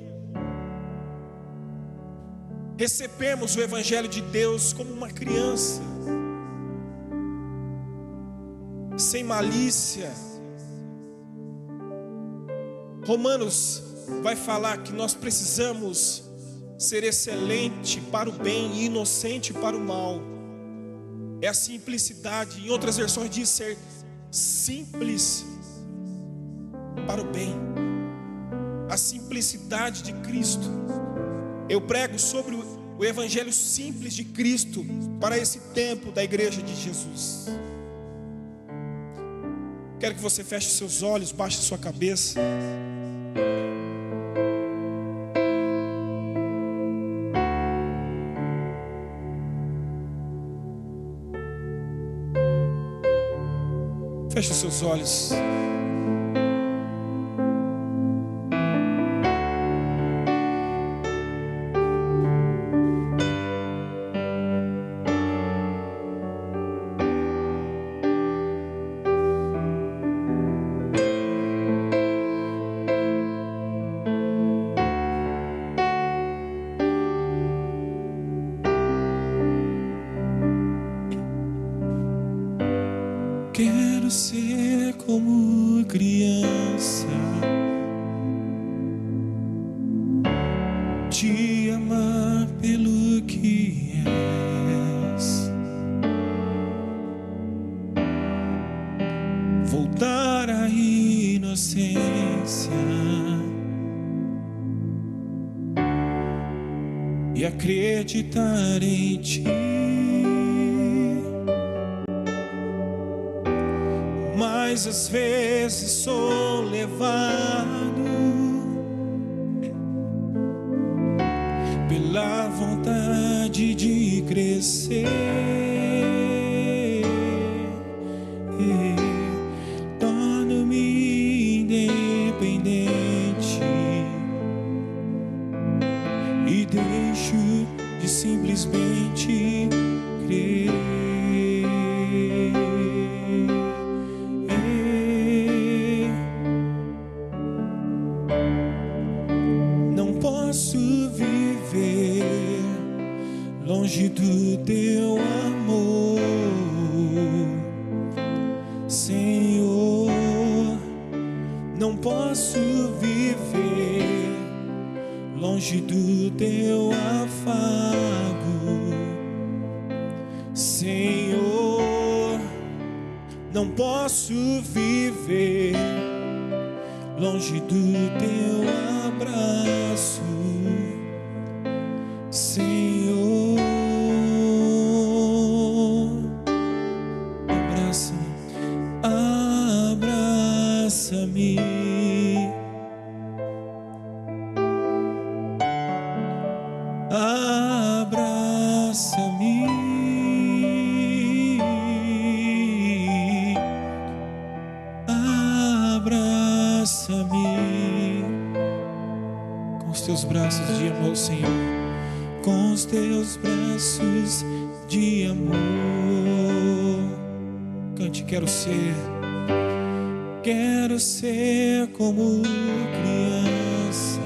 recebemos o Evangelho de Deus como uma criança, sem malícia. Romanos vai falar que nós precisamos ser excelente para o bem e inocente para o mal. É a simplicidade. Em outras versões diz ser simples para o bem. A simplicidade de Cristo. Eu prego sobre o Evangelho simples de Cristo para esse tempo da igreja de Jesus. Quero que você feche seus olhos, baixe sua cabeça. Feche seus olhos. Quero ser como criança, acreditar em ti. Mas às vezes sou levado pela vontade de crescer. Torno-me independente e deixo de simplesmente crer. Não posso viver longe do teu amor, Senhor. Não posso viver longe do teu afago, Senhor. Não posso viver longe do teu abraço, Senhor. Abraça-me, abraça-me, abraça-me com os teus braços de amor, Senhor, com os teus braços de amor. Cante, quero ser como criança,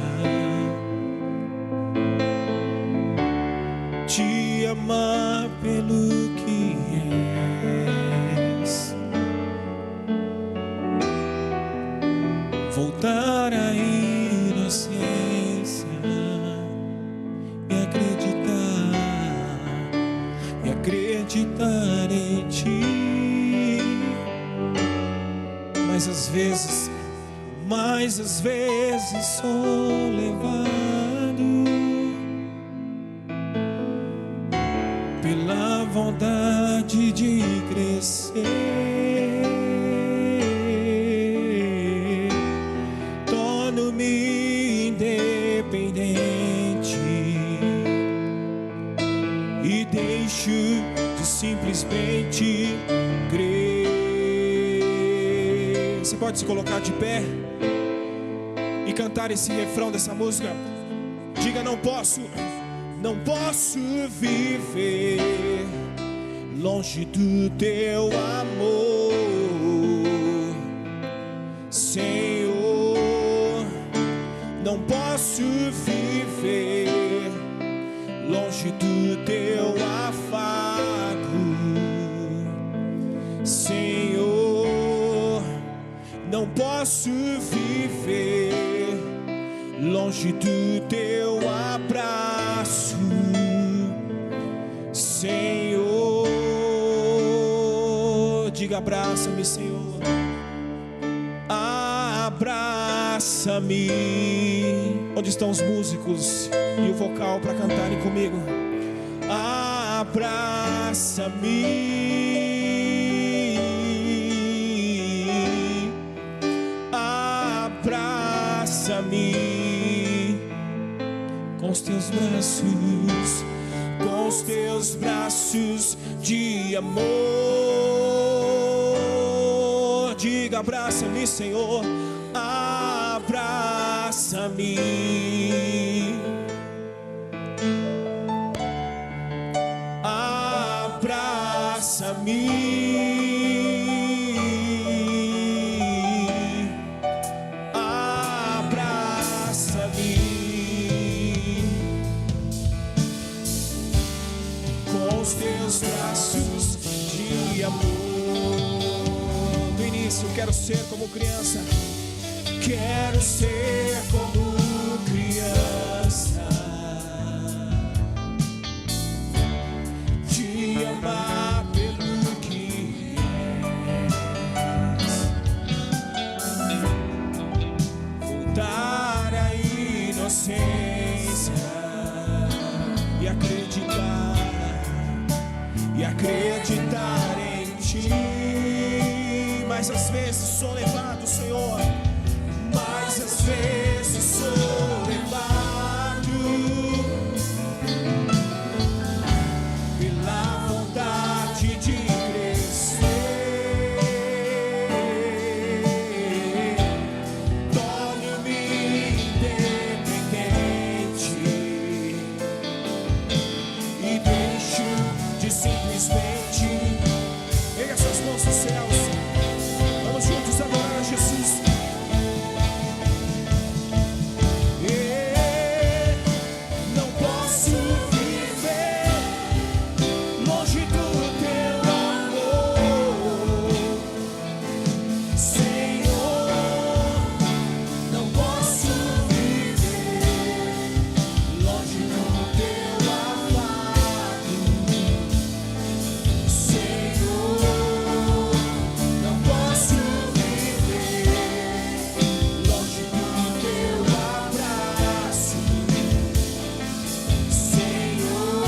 te amar pelo que és, voltar à inocência e acreditar em ti. Mas às vezes sou levado pela vontade de crescer. Torno-me independente e deixo de simplesmente crer. Você pode se colocar de pé e cantar esse refrão dessa música. Diga: não posso viver longe do teu amor, Senhor. Não posso viver longe do teu afago, Senhor. Não posso viver longe do teu abraço, Senhor. Diga: abraça-me, Senhor. Abraça-me. Onde estão os músicos e o vocal para cantarem comigo? Abraça-me. Abraça-me com os teus braços de amor. Diga: abraça-me, Senhor. Abraça-me. Abraça-me. Braços de amor. No início, quero ser como criança. Quero ser como criança, te amar pelo que és, voltar à inocência e e acreditar em Ti. Mas às vezes sou levado, Senhor, mas às vezes sou levado pela vontade de crescer. Torno-me independente e deixo de simplesmente erga suas mãos aos céus. Vamos juntos adorar a Jesus. Não posso viver longe do Teu amor, Senhor. Não posso viver longe do Teu afago, Senhor. Não posso viver longe do Teu abraço, Senhor.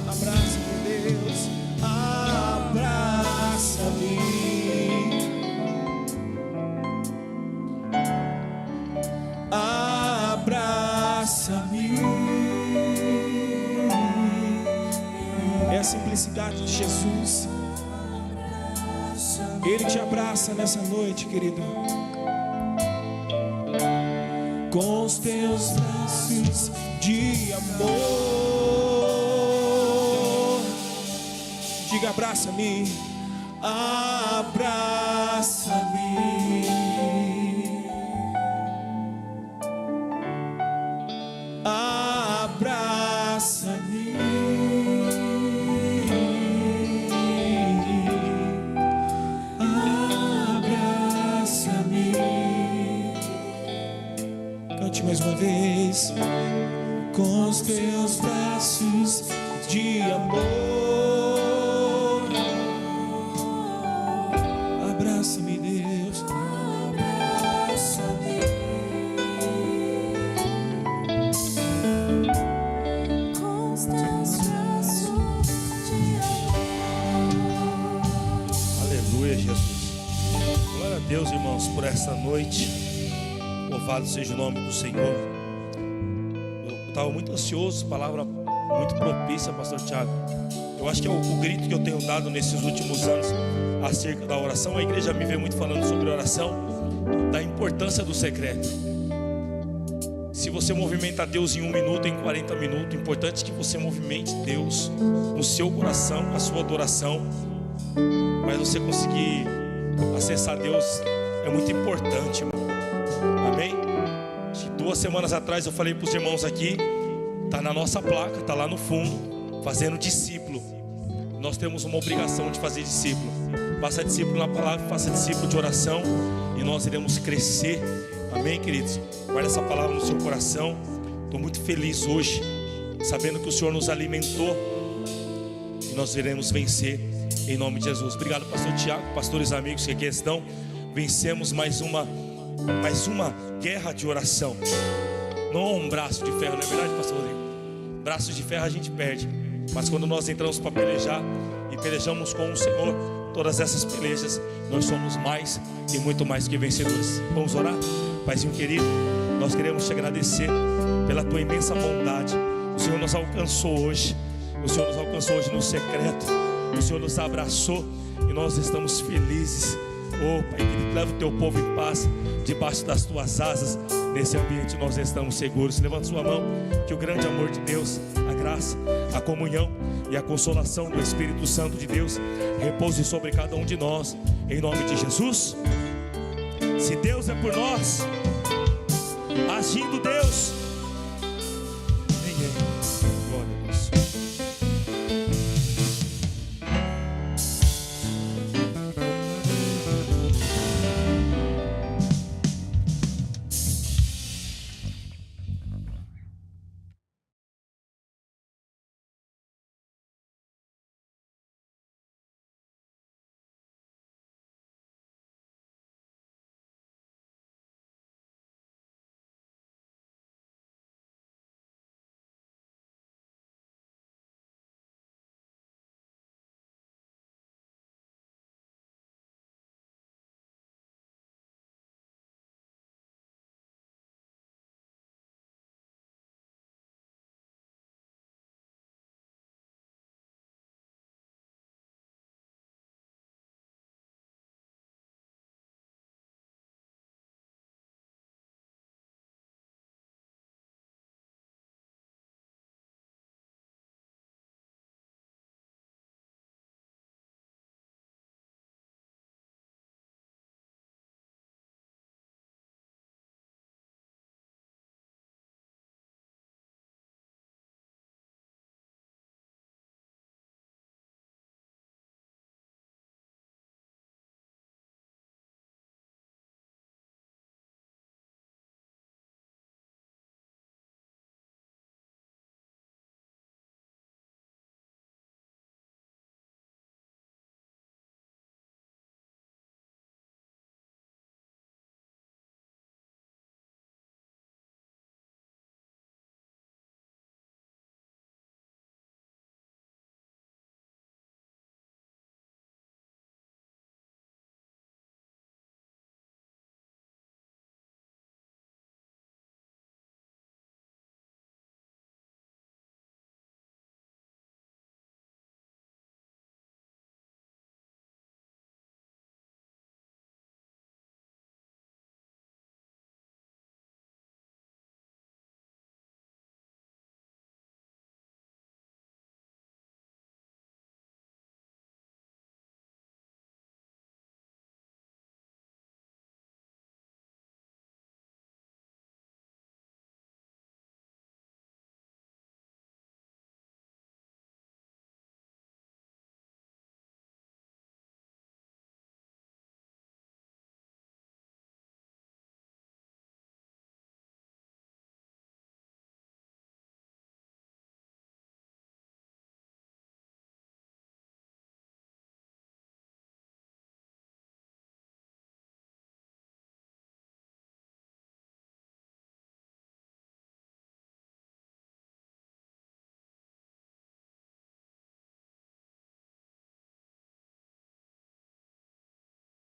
Abraça-me, Deus, abraça-me. Abraça-me. É a simplicidade de Jesus. Ele te abraça nessa noite, querido, com os teus braços de amor. Diga: abraça-me, abraça-me, abraça-me, abraça-me. Cante mais uma vez. Com os teus braços de amor, abraça-me, Deus, abraça-me. Com os teus braços de amor. Aleluia, Jesus. Glória a Deus, irmãos, por essa noite. Louvado seja o nome do Senhor. Eu estava muito ansioso, palavra muito propícia, pastor Tiago. Eu acho que é o grito que eu tenho dado nesses últimos anos acerca da oração. A igreja me vê muito falando sobre oração, da importância do secreto. Se você movimenta Deus em 1 minuto, em 40 minutos, é importante que você movimente Deus no seu coração, a sua adoração. Mas você conseguir acessar Deus é muito importante, irmão. Amém? 2 semanas atrás eu falei para os irmãos aqui, está na nossa placa, está lá no fundo, fazendo discípulo. Nós temos uma obrigação de fazer discípulo. Faça discípulo na palavra, faça discípulo de oração, e nós iremos crescer. Amém, queridos? Guarda essa palavra no seu coração. Estou muito feliz hoje, sabendo que o Senhor nos alimentou, e nós iremos vencer em nome de Jesus. Obrigado, pastor Tiago, pastores amigos que aqui estão. Vencemos mais uma guerra de oração. Não um braço de ferro, não é verdade, pastor Rodrigo? Braços de ferro a gente perde, mas quando nós entramos para pelejar e pelejamos com o Senhor, todas essas pelejas nós somos mais e muito mais que vencedores. Vamos orar? Paizinho querido, nós queremos te agradecer pela tua imensa bondade. O Senhor nos alcançou hoje, o Senhor nos alcançou hoje no secreto, o Senhor nos abraçou e nós estamos felizes. Oh, Pai querido, leva o teu povo em paz debaixo das tuas asas. Nesse ambiente nós estamos seguros. Levanta sua mão, que o grande amor de Deus, a graça, a comunhão e a consolação do Espírito Santo de Deus repouse sobre cada um de nós, em nome de Jesus. Se Deus é por nós, agindo Deus,